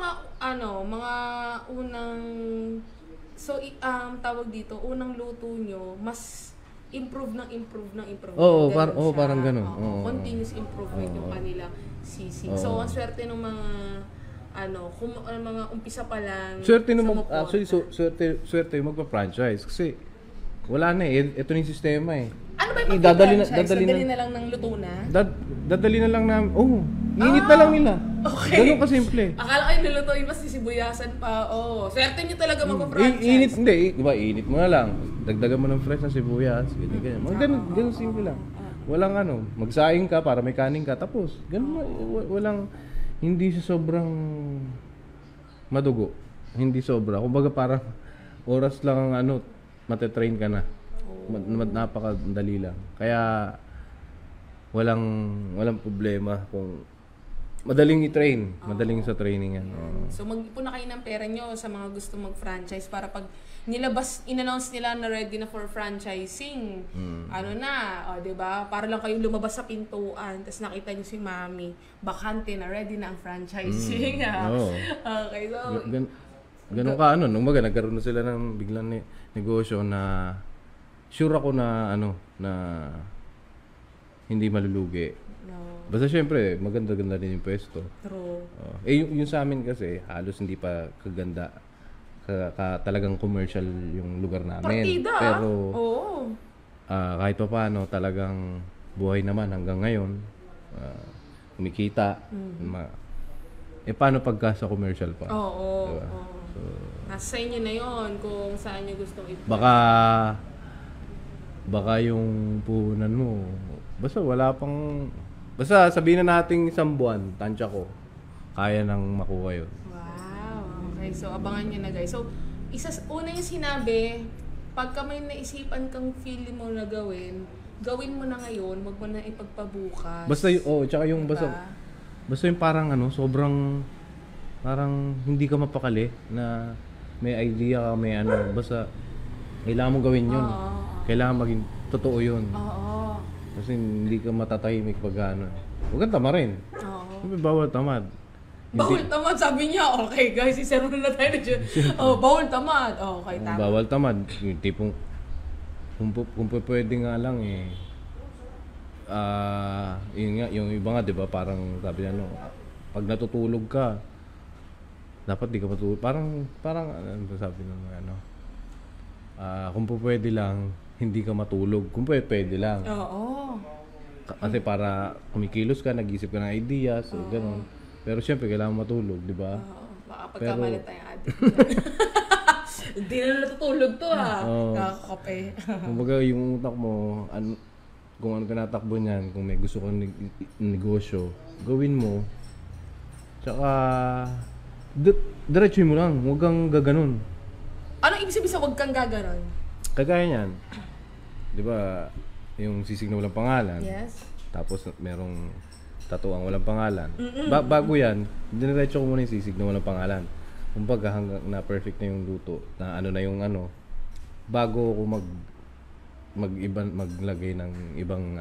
mga unang, tawag dito, unang luto nyo, mas improve. Oo, Ganun siya. parang ganun. Oo, Oo. continuous improvement yung kanilang sisig. So, ang swerte ng mga, mga umpisa pa lang. Swerte sa naman, Moponta. actually, swerte yung magpa-franchise. Kasi, wala na eh. Ito na yung sistema eh. Ano ba yung Dadali pag-franchise? dadali Dadali na lang ng luto na? Dadali na lang namin. Init na lang nila. Okay. Ganun kasimple. Akala ko yung lulutuin pa sisibuyasan pa. Swerte nyo talaga magpa-franchise. Init, hindi. Diba, init mo na lang. Dagdagan mo ng fresh na sibuyas. Ganyan. Mga ganun simple lang. Walang magsaing ka para may kanin ka. Tapos, ganun, walang, hindi siya sobrang madugo. Hindi sobra. Kumbaga parang oras lang ang matetrain ka na. Napakadali lang. Kaya walang problema kung madaling i-train, madaling sa training yan. So mag-ipon na kayo ng pera nyo sa mga gusto mag-franchise para pag in-announce nila na ready na for franchising. Diba? Para lang kayong lumabas sa pintuan, tapos nakita nyo si Mami, bakante na, ready na ang franchising. Oo. Okay, so Ganun ka nung nagkaroon na sila ng biglang negosyo na sure ako na na hindi malulugi. no, Basta syempre, maganda-ganda din yung pwesto. true. Yung sa amin kasi, halos hindi pa kaganda. Talagang commercial yung lugar namin. Partida. Pero Oo. kahit pa paano, talagang buhay naman hanggang ngayon. Kumikita. Paano pagka sa commercial pa? Oo. Diba? Oo. Nasa inyo na yon kung saan nyo gustong ipon. Baka yung puhunan mo, basta sabihin na nating 1 buwan, tansya ko, kaya nang makuha yun. Wow. Okay, so abangan nyo na guys. So, una yung sinabi, pagka may naisipan kang feel mo na gawin mo na ngayon, wag mo na ipagpabukas. Basta tsaka yung Diba? basta yung parang sobrang parang hindi ka mapakali na may idea ka, may basta kailangan mo gawin yun. Oo. Kailangan maging totoo yun. Oo. Kasi hindi ka matatahimik pag Huwag kang tamarin. Oo. Siyempre, bawal tamad. Bawal tamad, sabi niya. Okay guys, isero na tayo na dyan. Bawal tamad. Okay, tama. Bawal tamad. Yung tipong, kung pwede nga lang yun nga, yung iba nga, di ba, parang sabi pag natutulog ka, dapat di ka matulog. Parang sabi kung pwede lang, hindi ka matulog. Kung pwede lang. Oo. Kasi para kumikilos ka, nag-isip ka ng ideas, so gano'n. Pero syempre, kailangan matulog, di ba? Oo. Baka pagkamalit tayong addict. Hindi na natutulog to Nakakape. Kumbaga yung utak mo, kung ano ka natakbo niyan, kung may gusto kang negosyo, gawin mo. Tsaka, diretsuhin mo lang, huwag kang gaganon. Ano ibig sabihin sa wag kang gaganon? Kagaya niyan, di ba, yung sisig na walang pangalan, Yes. tapos merong tatuang walang pangalan. Bago yan, diniretso ko muna yung sisig na walang pangalan. Kumbaga hanggang na perfect na yung luto, na na yung bago ako maglagay ng ibang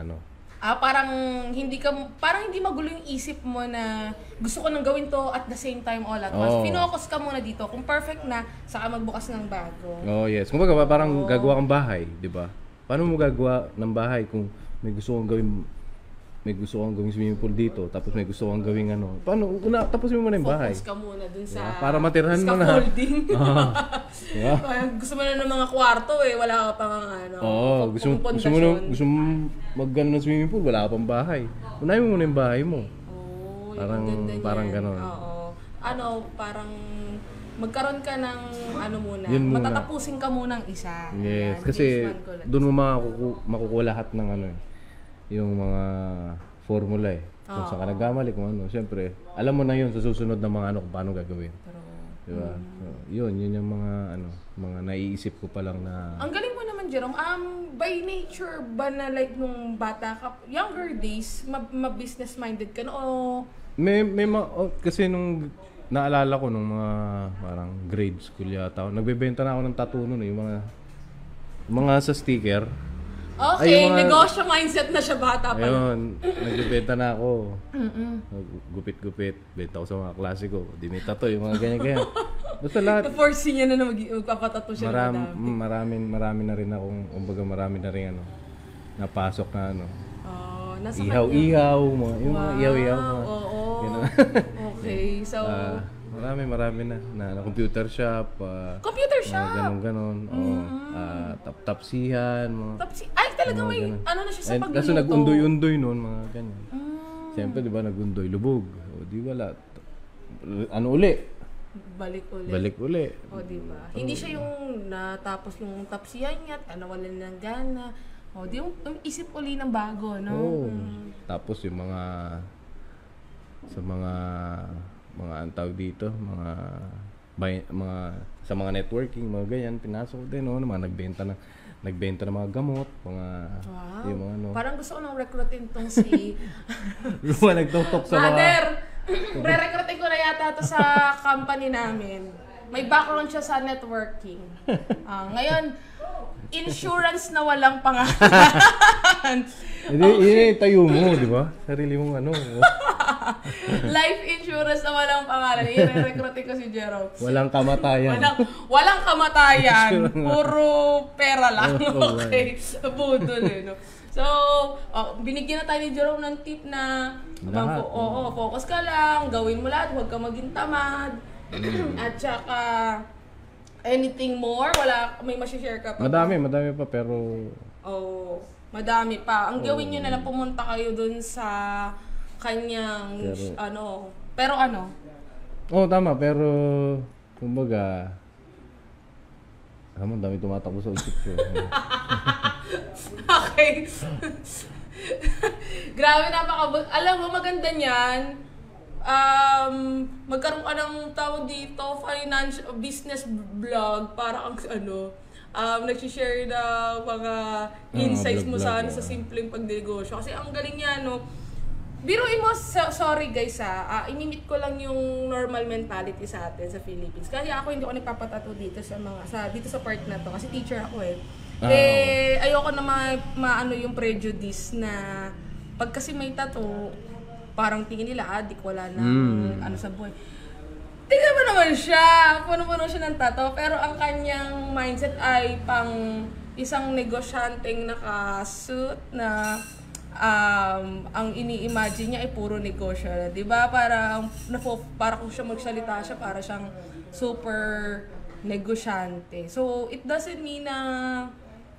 Parang hindi magulo yung isip mo na gusto ko nang gawin to at the same time all at once. Oo. Finokus ka muna dito. Kung perfect na, saka magbukas ng bago. Oh, yes. Kumbaga parang gagawa kang bahay, di ba? Paano mo gagawa ng bahay kung may gusto kang gawing swimming pool dito, tapos may gusto kang gawing Paano? Tapusin mo muna yung bahay. Focus ka muna dun sa Yeah, para matirhan mo na. scaffolding. Yeah. Gusto mo na ng mga kwarto wala ka pang Gusto mo mag-gano ng swimming pool, wala ka pang bahay. Unahin mo muna yung bahay mo. Oh, Parang- yung ganda niyan. parang ganon. Oo. Parang magkaroon ka ng ano muna, Yun muna. matatapusin ka munang isa. Yes, Ayan, kasi James Mangolan. doon mo makukuha lahat ng ano eh, yung mga formula eh. Kung saan ka nagkamali, kung ano. Siyempre, alam mo na yun sa susunod na mga ano kung paano gagawin. Pero, Diba? So, yun yung mga ano, mga naiisip ko pa lang na ang galing mo naman, Jerome. By nature ba na like nung bata ka, younger days, ma-business minded ka na o kasi nung naalala ko nung mga parang grade school yata, nagbebenta na ako ng tattoo noon, yung mga sa sticker. okay, Ay, yung mga- negosyo mindset na siya bata pa. Ayun, nagbebenta na ako. Gupit-gupit, benta ko sa mga klase ko. Di may tattoo, yung mga ganyan-ganyan. Basta lahat. Na-force niya na magpapatato siya ng madami. Marami na rin akong, kumbaga marami na rin ano, napasok na ano. Oh, nasa Ihaw-ihaw, yung mga ihaw-ihaw. Mga, Oo. ganun. Okay, so Marami na computer shop, computer mga shop. ganon-ganon. Tap-tapsihan, mga Tapos talaga mga may ganun. ano na siya sa Eh, pagluluto. Kaso nag-undoy-undoy noon, mga ganyan. Siyempre, di ba, nag-undoy, lubog. O, di wala. Ano uli? Balik ulit. Balik uli. O, di ba? Hindi siya yung natapos yung tapsiyan niya at nawalan ng gana. O, di yung isip uli ng bago, no? Oo. Tapos yung sa mga antawag dito, mga sa mga networking, mga ganyan, pinasok ko din, no? Mga nagbenta ng mga gamot, mga Wow. yung mga ano. Parang gusto ko nang recruitin tong si Luma nagtutok sa mga Mother! Pre-recruitin ko na yata to sa company namin. May background siya sa networking. Ngayon, insurance na walang pangalan. Hindi, tayo mo, di ba? Sarili mong ano. Life insurance na walang pangalan. I-recruitin ko si Jerome. Walang kamatayan. Walang kamatayan. Puro pera lang. Oh, Okay. Budol eh, no? So, binigyan na tayo ni Jerome ng tip na Lahat, focus ka lang, gawin mo lahat, huwag ka maging tamad. At saka, anything more? May ma-share ka pa? Madami pa pero Madami pa. Ang gawin nyo na lang, pumunta kayo dun sa kanyang, pero tama, pero kumbaga dami tumatakbo sa isip ko. Okay. Grabe, alam mo, maganda niyan. Magkaroon ka ng tawag dito, business vlog, para ang nag-share na mga insights mo sa simpleng pagnegosyo. Kasi ang galing niya, no? Biruin mo, sorry guys imimit ko lang yung normal mentality sa atin sa Philippines. Kasi ako hindi ko nagpapatato dito dito sa part na to kasi teacher ako eh. Ayoko na maano yung prejudice na pag kasi may tattoo, parang tingin nila adik, wala na sa buhay. Tingnan mo naman siya, puno-puno siya ng tattoo, pero ang kanyang mindset ay pang isang negosyanteng naka-suit na ang ini-imagine niya ay puro negosyo, 'di ba? Para kung siya magsalita siya para siyang super negosyante. So it doesn't mean na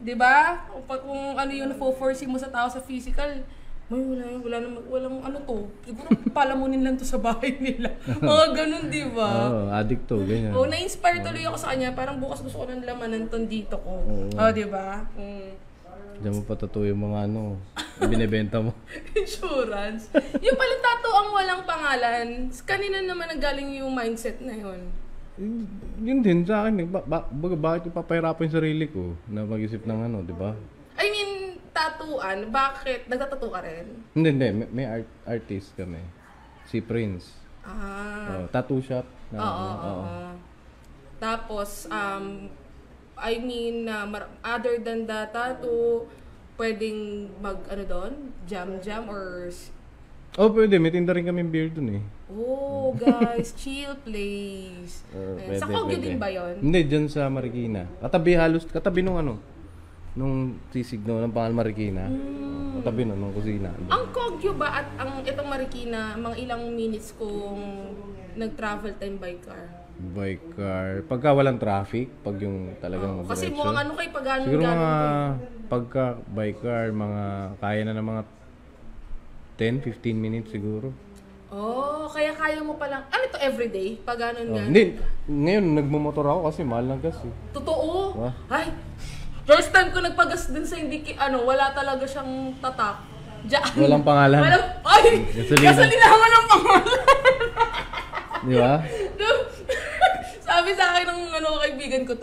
'di ba? Kung ano yung nafo-force mo sa tao sa physical, walang ano to. Siguro palamunin lang to sa bahay nila. Mga ganun, 'di ba? Addict to, ganyan. Na-inspire tuloy ako sa kanya. Parang bukas gusto ko ng lamanan ton dito ko. 'Di ba? Diyan mo patatuo yung mga binibenta mo. Insurance. Yung pala tattoo ang walang pangalan. Kanina naman nanggaling yung mindset na yun. Yun din sa akin. Bakit ipapahirapan yung sarili ko na mag-isip ng di ba? I mean, tattooan. Bakit? Nagtatattoo ka rin? Hindi. May artist kami. Si Prince. Tattoo shop. Oo. Tapos, I mean, other than the tattoo, pwedeng doon? Jam or... Pwede. May tinda rin kami beer dun eh. Guys, chill place. Sa Kogyo din ba yun? Hindi, dyan sa Marikina. Katabi nung sisig ng pangal Marikina. Katabi nung kusina. Ang Kogyo ba at itong Marikina, mga ilang minutes kung nag-travel time by car? By car. Pagka walang traffic, pag yung talagang kasi mukhang kay pag siguro mga pagka by car, kaya na ng mga 10-15 minutes siguro. Oh, kaya kaya mo palang, ano to everyday? Pag ganun nga. Hindi, ngayon nagmumotor ako kasi mahal ng gas eh. Totoo. Diba? Ay, first time ko nagpagas din sa hindi, wala talaga siyang tatak. Diyan. Walang pangalan. Ay, Gasolina. gasolina walang pangalan. Di ba? Sabi sa akin ng kaibigan ko,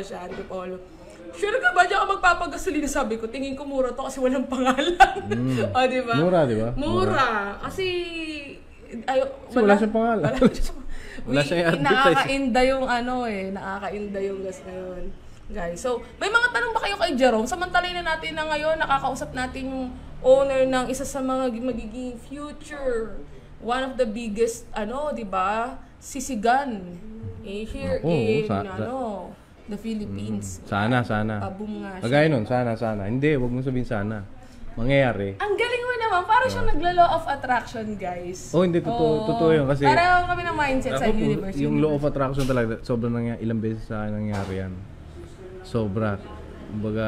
siya, Rico Paulo. Sure ka ba, diyan ka magpapagasolina? Sabi ko, tingin ko mura to kasi walang pangalan. O, di ba? Mura, di ba? Mura. Kasi, wala siyang pangalan. Wala siyang advertise. Nakakainda yung nakakainda yung gas ngayon. Guys, so, may mga tanong ba kayo kay Jerome? Samantalay na natin na ngayon, nakakausap natin yung owner ng isa sa mga magiging future, one of the biggest, di ba? Sisigan. Here in, the Philippines. Sana. Boom nga siya. Kagaya nun, sana. Hindi, wag mo sabihin sana. Mangyayari. Ang galing mo naman, parang siyang nagla-law of attraction, guys. Oh, hindi, totoo yun. Kasi, parang kami ng mindset sa universe. Yung law of attraction talaga, sobrang ilang beses sa akin nangyari yan. Sobra. Kumbaga,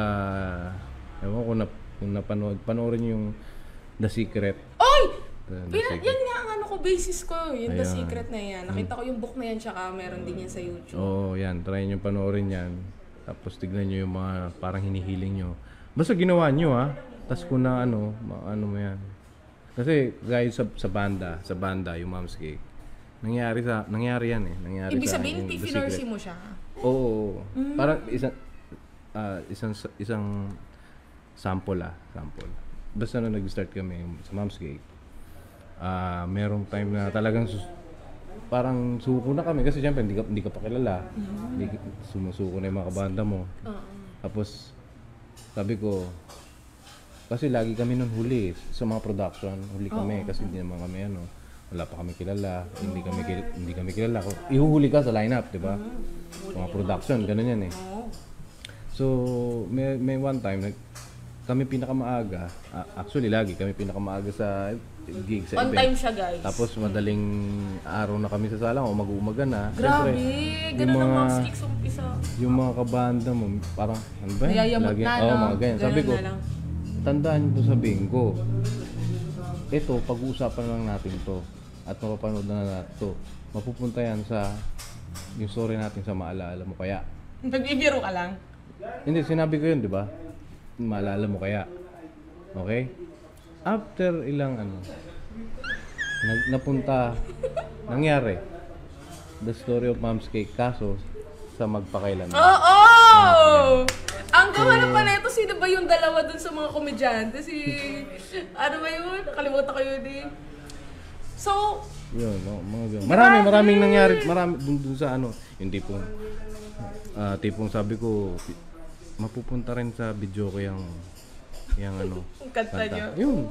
ewan ko kung panoorin niyo yung The Secret. Oy! The Secret. Yan nga ang basis ko, yung The Ayan. Secret na yan. Nakita ko yung book na yan, tsaka meron din yan sa YouTube. Oo, yan. Try nyo panoorin yan. Tapos tignan nyo yung mga parang hinihiling nyo. Basta ginawa nyo Tapos kung na ano mo yan. Kasi guys sa banda, yung Mom's Cake. Nangyari yan eh. Nangyari Ibig sa sabihin, akin yung The pinorsi Secret. mo siya? Oo. Parang isang sample sample. Basta nung nag-start kami sa Mom's Cake, merong time na talagang parang suko na kami kasi syempre hindi ka pa kilala. Sumusuko na yung mga kabanda mo. Tapos sabi ko, kasi lagi kami nun huli sa mga production, huli kami kasi hindi naman kami wala pa kami kilala, hindi kami kilala. Ihuhuli ka sa lineup, 'di ba? Mga production, ganun yan eh. So, may one time kami pinakamaaga. Actually, lagi kami pinakamaaga sa gig, sa On event. time siya, guys. Tapos madaling araw na kami sa sala, o mag-uumaga na. Grabe! Siyempre, Ganun ang Mom's Cake sa umpisa. yung mga kabanda mo, parang, ano ba? Nayayamot na, no? Mga ganyan. Sabi ko, Ganun na lang. tandaan nyo sabihin ko, ito, pag-uusapan lang natin to at mapapanood na natin to. Mapupunta yan sa yung story natin sa Maalala Mo Kaya. Nagbibiro ka lang. Hindi, sinabi ko yun, di ba? Maalala mo kaya. Okay? After ilang napunta, nangyari. The Story of Mom's Cake, kaso sa magpakailan. Oo! Ang gawa pa na ito, sino ba yung dalawa dun sa mga komedyante? Ano ba yun? Nakalimutan ko yun eh. So, Yun, mga ganun. Maraming nangyari, dun sa yung tipong sabi ko, mapupunta rin sa video ko yung kanta nyo. Yun.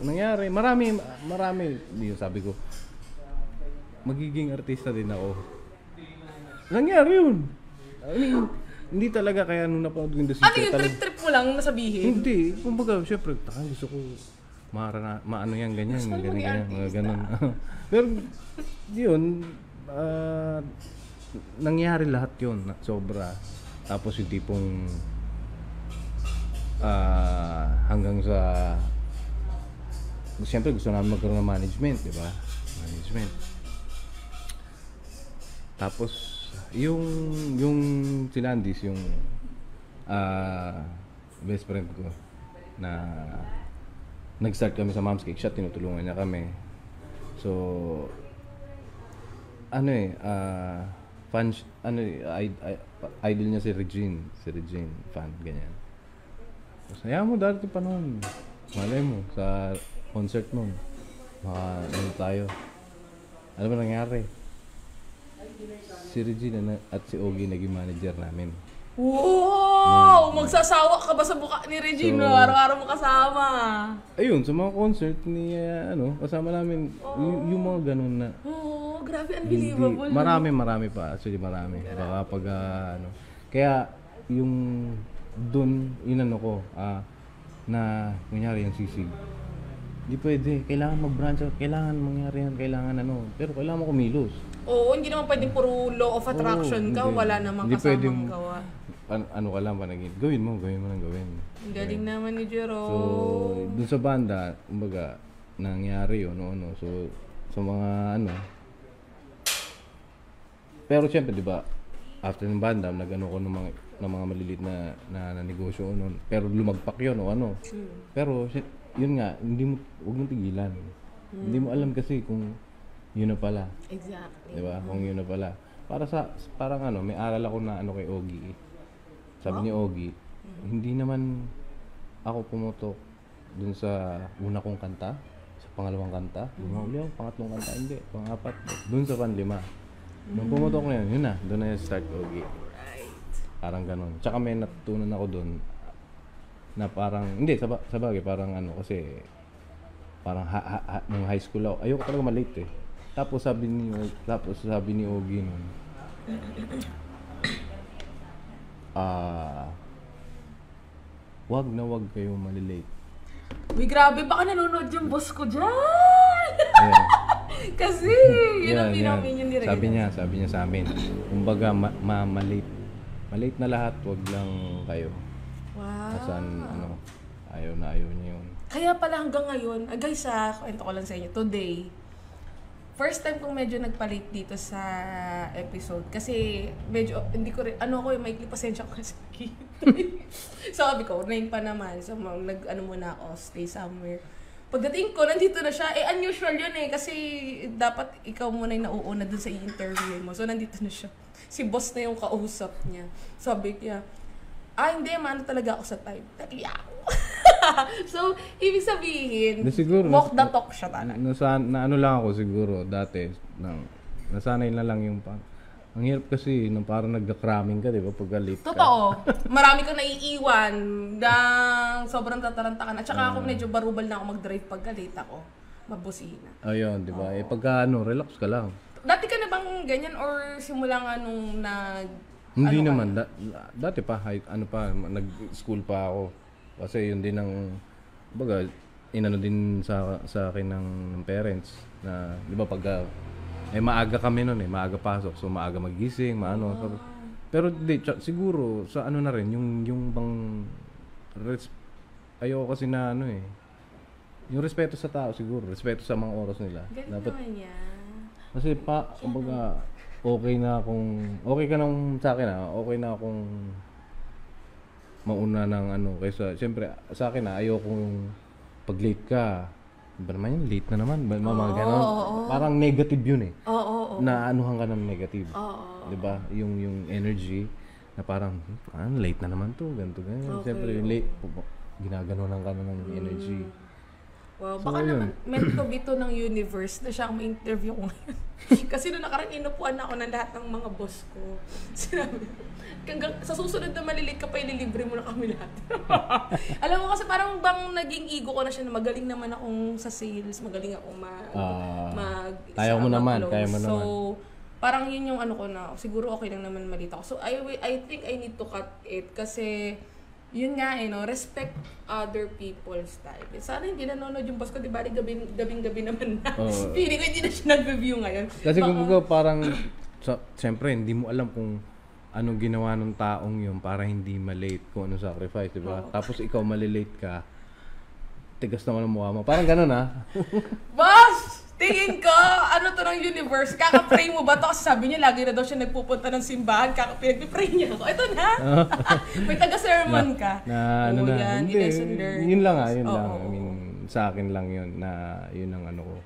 Nangyari. Marami. Yun, sabi ko, magiging artista din ako. Nangyari yun. I mean, hindi talaga kaya nung napanood ko yung The Secret. Ano yung trip-trip mo lang nasabihin? Hindi. Kumbaga, syempre, gusto ko maano yan, ganyan, mga ganun. Pero, yun, nangyari lahat yun, sobra. Tapos yung tipong hanggang sa siyempre gusto namin magkaroon ng management, di ba? Management. Tapos yung si Landis, yung best friend ko na nag-start kami sa Mom's Cake, siya tinutulungan niya kami. So idol niya si Regine fan, ganyan. Tapos hayaan mo darating pa noon, malay mo sa concert noon tayo. Ano ba nangyari? Si Regine at si Ogie naging manager namin. Wow! Magsasawa ka ba sa buka ni Regine? So, Araw-araw mo kasama. Ayun, sa mga concert ni kasama namin yung mga ganun na Oo, grabe, unbelievable. marami pa, actually marami. Baka pag kaya yung dun ko na kunyari yung sisig. Hindi pwede, kailangan mag-branch out, kailangan mangyari yan, pero kailangan mo kumilos. Oo, hindi naman pwedeng puro law of attraction ka, hindi. wala namang Hindi kasamang pwedeng, gawa. ka lang panagin. Gawin mo nang gawin. Ang galing naman ni Jerome. So, dun sa banda, kumbaga, nangyari yun, ano. So, sa mga ano. Pero syempre, di ba, after ng Bandam, nag-ano ko ng mga maliliit na negosyo noon. Pero lumagpak yun o ano. Pero yun nga, huwag mong tigilan. Hindi mo alam kasi kung yun na pala. Exactly. Di ba? Kung yun na pala. Parang ano, may aral ako na ano kay Ogie. Sabi ni Ogie, hindi naman ako pumutok dun sa una kong kanta, sa pangalawang kanta, uli ako, pangatlong kanta, hindi, pangapat, dun sa panlima. Nung pumutok na yun na, dun na yung start Ogie. Right. Parang ganun. Tsaka may natutunan ako dun na parang, hindi, sa bagay, parang ano, kasi parang nung high school ako, ayoko talaga malate eh. Tapos sabi ni Ogie nun, wag na wag kayo malilate. Uy, grabe, baka nanonood yung boss ko dyan! Ayan. Kasi, yun ang pinamin yung niragyan. Sabi niya sa amin, kumbaga malate. Malate na lahat, wag lang kayo. Wow. Kasan, ano, ayaw niya yun. Kaya pala hanggang ngayon, guys kwento ko lang sa inyo, today, first time kong medyo nagpalit dito sa episode kasi medyo, hindi ko rin, maikli pasensya ko kasi sabi ko, 9 pa naman, so muna ako, stay somewhere. Pagdating ko, nandito na siya, unusual yun kasi dapat ikaw muna yung nauuna dun sa i-interview mo, so nandito na siya. Si boss na yung kausap niya. Sabi niya, hindi, mano talaga ako sa time. Nakiya ako. So, ibig sabihin, siguro, walk the talk siya talaga. Na ano lang ako siguro dati, nasanay na lang yung ang hirap kasi nung parang nagka-cramming ka, di ba, pag late ka. Totoo. Marami kang naiiwan na sobrang tataranta ka na. At saka ako medyo barubal na ako mag-drive pag late ako. Mabusina. Ayun, di ba? Pagka relax ka lang. Dati ka na bang ganyan or simula nga nung Hindi naman. Dati pa, nag-school pa ako. Kasi yun din ang, baga, inano din sa akin ng parents na, di ba, pagka, maaga kami nun maaga pasok, so maaga magising, pero di, siguro, sa ano na rin, yung bang, ayoko kasi na yung respeto sa tao siguro, respeto sa mga oras nila. Ganun Dapat, naman yan. kasi kumbaga, okay ka nang sa akin okay na akong mauna ng kaysa, siyempre, sa akin ayoko yung pag late ka, ba naman yun, late na naman, mga ganon. Parang negative yun Oo. na anuhan ka ng negative. Oo. Diba? Yung energy, na parang, late na naman to, ganito, ganyan. Okay. Siyempre, yung late, ginaganunan ka na ng energy. Wow, So, baka yun. naman meant to be to ng universe na siya ang ma-interview ko ngayon. Kasi nung nakarang inupuan ako ng lahat ng mga boss ko. Sinabi, sa susunod na malilate ka pa, ililibre mo na kami lahat. Alam mo kasi parang bang naging ego ko na siya na magaling naman akong sa sales, magaling akong kaya mo naman. So, parang yun yung ko na, siguro okay lang naman malita ko. So, I think I need to cut it kasi yun nga respect other people's time. Sana hindi nanonood yung boss ko, di ba? Gabing-gabi naman na. Feeling ko hindi na siya nag-review ngayon. Kasi kung parang, siyempre, hindi mo alam kung anong ginawa ng taong yun para hindi malate, kung anong sacrifice, di ba? Tapos ikaw malilate ka, tigas naman ang mukha mo. Parang ganun Boss! Tingin ko, to ng universe? Kaka-pray mo ba to? Kasi sabi niya, lagi na daw siya nagpupunta ng simbahan, pinag-pray niya ako. Ito na! May taga-sermon ka. Yan, hindi, lesson learned. yun lang yun lang. I mean, sa akin lang yun, na yun ang ko.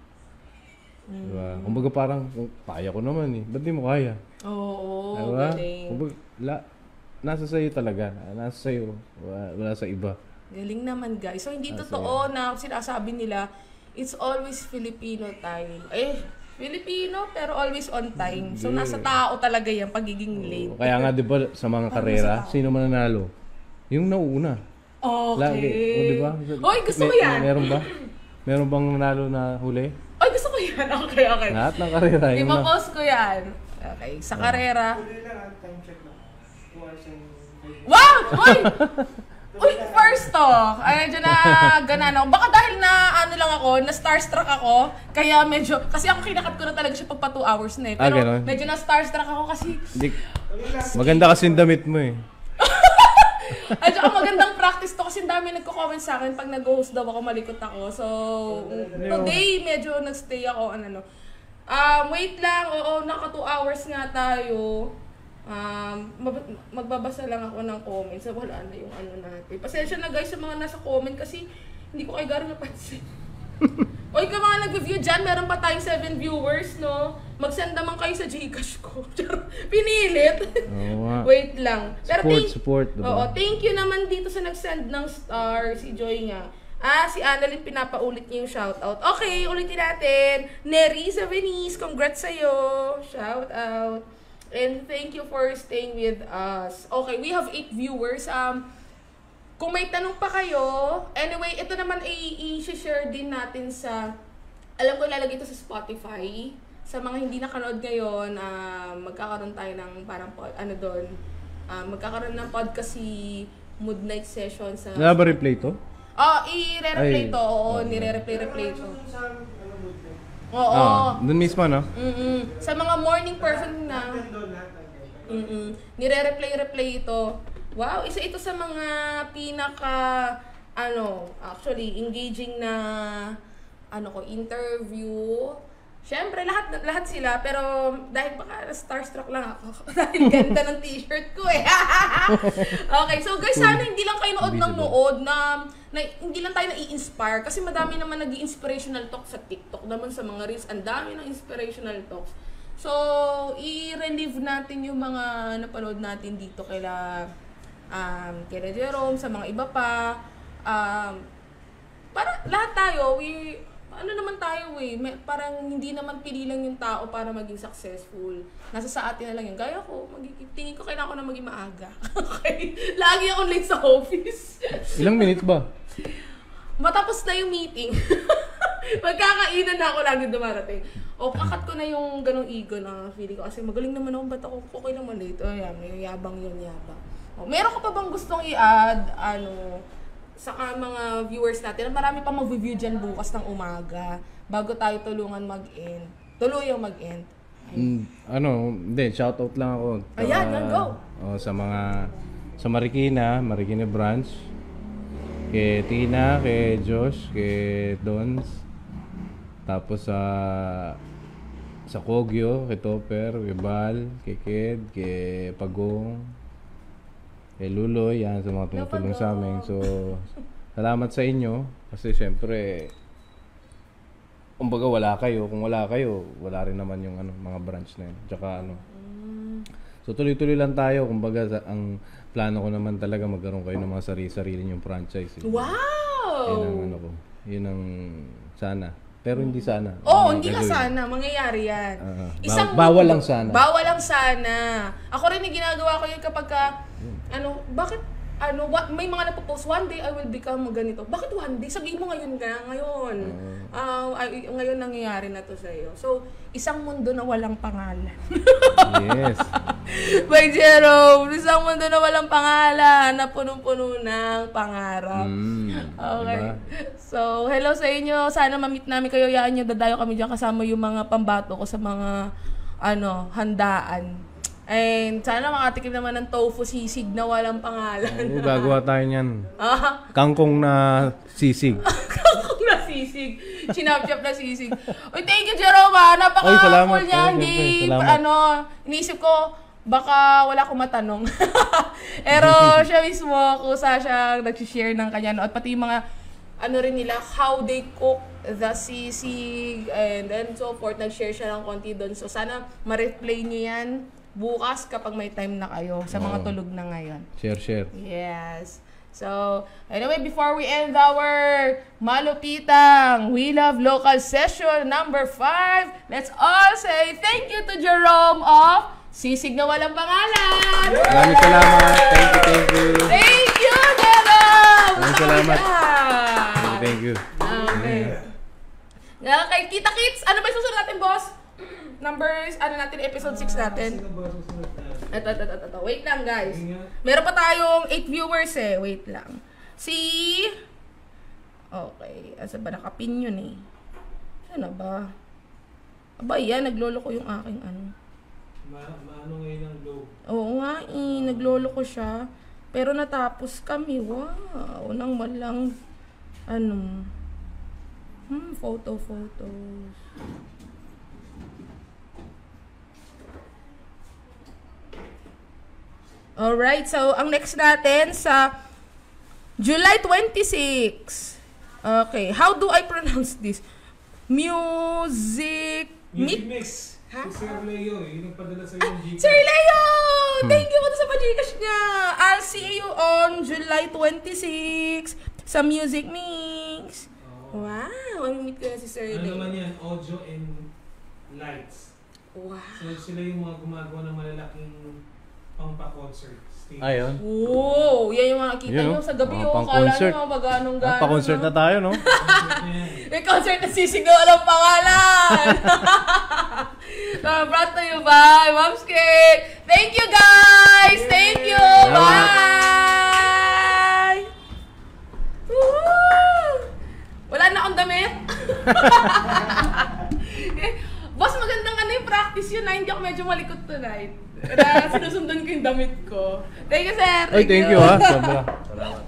Diba? Kumbaga parang, kaya ko naman ba't di mo kaya? Oo, diba? galing. Kumbaga, nasa sa'yo talaga. Nasa sa'yo. Wala sa iba. Galing naman, guys. So, hindi totoo na sinasabi nila, it's always Filipino time. Filipino, pero always on time. So, nasa tao talaga yan, pagiging late. Kaya nga, di ba, sa mga karera, sino mananalo? Yung nauuna. Okay. Lagi. O, di ba? Oy, gusto ko yan. Meron ba? Meron bang nanalo na huli? Oy, gusto ko yan. Okay. Lahat ng karera. Ipa-post ko yan. Okay, sa karera. Tuloy lang, time check lang. 2 hours and 5 Wow! Uy! Uy, first to. Medyo na ganan ako. Baka dahil na lang ako, na starstruck ako, kaya medyo, kasi ako kinakat ko na talaga siya pagpa 2 hours na Pero ganun. medyo na starstruck ako kasi, Maganda kasi yung damit mo At saka magandang practice to kasi dami nagko-comment sa akin pag nag-host daw ako, malikot ako. So, today medyo nagstay ako, wait lang, oo, naka 2 hours nga tayo. Magbabasa lang ako ng comments. So, wala na yung natin. Pasensya na guys sa mga nasa comment kasi hindi ko kayo gano'n napansin. Oy, ka mga nag-review dyan, meron pa tayong 7 viewers, no? Mag-send naman kayo sa Gcash ko. Pinilit. Wait lang. Pero Support. Diba? Oo, thank you naman dito sa nag-send ng star, si Joy nga. Si Annalyn, pinapaulit niya yung shoutout. Okay, ulitin natin. Nerisa Venice, congrats sa'yo. Shoutout. And thank you for staying with us. Okay, we have 8 viewers. Kung may tanong pa kayo, anyway, ito naman i-share din natin sa, alam ko ilalagay ito sa Spotify. Sa mga hindi nakanood ngayon, magkakaroon tayo ng parang, magkakaroon ng podcast si Mood Night Session sa... Wala ba replay to? I-re-replay to. Oo, nire-replay to. Oo. Doon mismo, no? Sa mga morning person na... Nire-replay ito. Wow, isa ito sa mga actually engaging na interview. Syempre lahat sila, pero dahil baka starstruck lang ako dahil ganda ng t-shirt ko eh. Okay, so guys, sana hindi lang kayo nood na hindi lang tayo na-i-inspire kasi madami naman nag-i-inspirational talk sa TikTok naman sa mga reels, ang dami ng inspirational talks. So, i-relieve natin yung mga napanood natin dito kila Jerome, sa mga iba pa. Para lahat tayo, parang hindi naman pili lang yung tao para maging successful. Nasa sa atin na lang yun. Gaya ko, tingin ko kailangan ko na maging maaga. Okay? Lagi akong late sa office. Ilang minutes ba? Matapos na yung meeting. Magkakainan na ako lagi dumarating. Kakat ko na yung ganong ego na feeling ko. Kasi magaling naman ako, ba't ako okay lang malate? May yabang yun. Meron ka pa bang gustong i-add, sa mga viewers natin? Marami pa mag-review dyan bukas ng umaga bago tayo tuluyang mag-end. Hindi, shoutout lang ako. Ayan, go! Sa Marikina branch, kay Tina, kay Josh, kay Dons, tapos sa Kogyo, kay Topper, kay Bal, kay Ked, kay Pagong, kay Luloy, yan sa mga tumutulong sa amin. So, salamat sa inyo kasi syempre kumbaga wala kayo. Kung wala kayo, wala rin naman yung mga branch na yun. Tsaka So, tuloy-tuloy lang tayo. Kumbaga, ang plano ko naman talaga magkaroon kayo ng mga sarili yung franchise. Wow! Yun ang sana. Pero hindi sana. Hindi na sana. Mangyayari yan. Bawal lang sana. Bawal lang sana. Ako rin yung ginagawa ko yun kapag may mga nagpo-post, one day I will become ganito. Bakit one day? Sabihin mo ngayon ngayon. Ngayon nangyayari na to sa'yo. So, isang mundo na walang pangalan. Yes. By Jerome, isang mundo na walang pangalan, na punong-puno ng pangarap. Okay. Diba? So, hello sa inyo. Sana ma-meet namin kayo. Yaan nyo, dadayo kami dyan kasama yung mga pambato ko sa mga handaan. And sana makatikim naman ng tofu sisig na walang pangalan. Gagawa tayo niyan. Kangkong na sisig. Kangkong na sisig. Chinap-chap na sisig. Uy, thank you, Jerome. Napaka-full niya. Inisip ko, baka wala akong matanong. Pero siya mismo, kusa siyang nag-share ng kanya. At pati yung mga, rin nila, how they cook the sisig and then so forth. Nag-share siya ng konti doon. So sana ma-replay niyo yan bukas kapag may time na kayo sa mga tulog na ngayon. Share. Yes. So, anyway, before we end our Malupitang We Love Local session number 5, let's all say thank you to Jerome of Sisig na Walang Pangalan! Maraming salamat. Thank you. Thank you, Jerome! Maraming salamat. Thank you. Okay. Okay, Kita Kits, ano ba yung susunod natin, boss? Numbers, episode 6 natin. Ito. Wait lang, guys. Meron pa tayong 8 viewers eh. Wait lang. Okay. Asa ba nakapin yun eh? Ano ba? Aba, yan. Naglolo ko yung aking Maano ngayon ang low? Oo nga eh. Naglolo ko siya. Pero natapos kami. Wow. Nang walang, photos. Alright, so ang next natin sa July 26. Okay, how do I pronounce this? Music Mix. Ha? Si Sir Leo, yung nagpadala sa yung Gcash. Sir Leo! Thank you po sa pa-Gcash niya. I'll see you on July 26 sa Music Mix. Wow, mamimit ko na si Sir Ano Leo. naman yan? Audio and lights. Wow. So sila yung mga gumagawa ng malalaking pang-pa-concert stage. Ayun. Wow, yan yung mga nakita Yun, nyo sa gabi. mga Oh, kala pang-concert. nyo maganong-ganon. Pa-concert na tayo, no? May concert na sisigaw, alam pangalan. Brought to you by Mom's Cake. Thank you guys. Thank you. Bye. Woo! Wala na akong damit. Boss, magandang yung practice yun na hindi ako medyo malikot tonight. Kaya sinusundan ko yung damit ko. Thank you, sir. Ay, thank you, ha. Sobra. Salamat.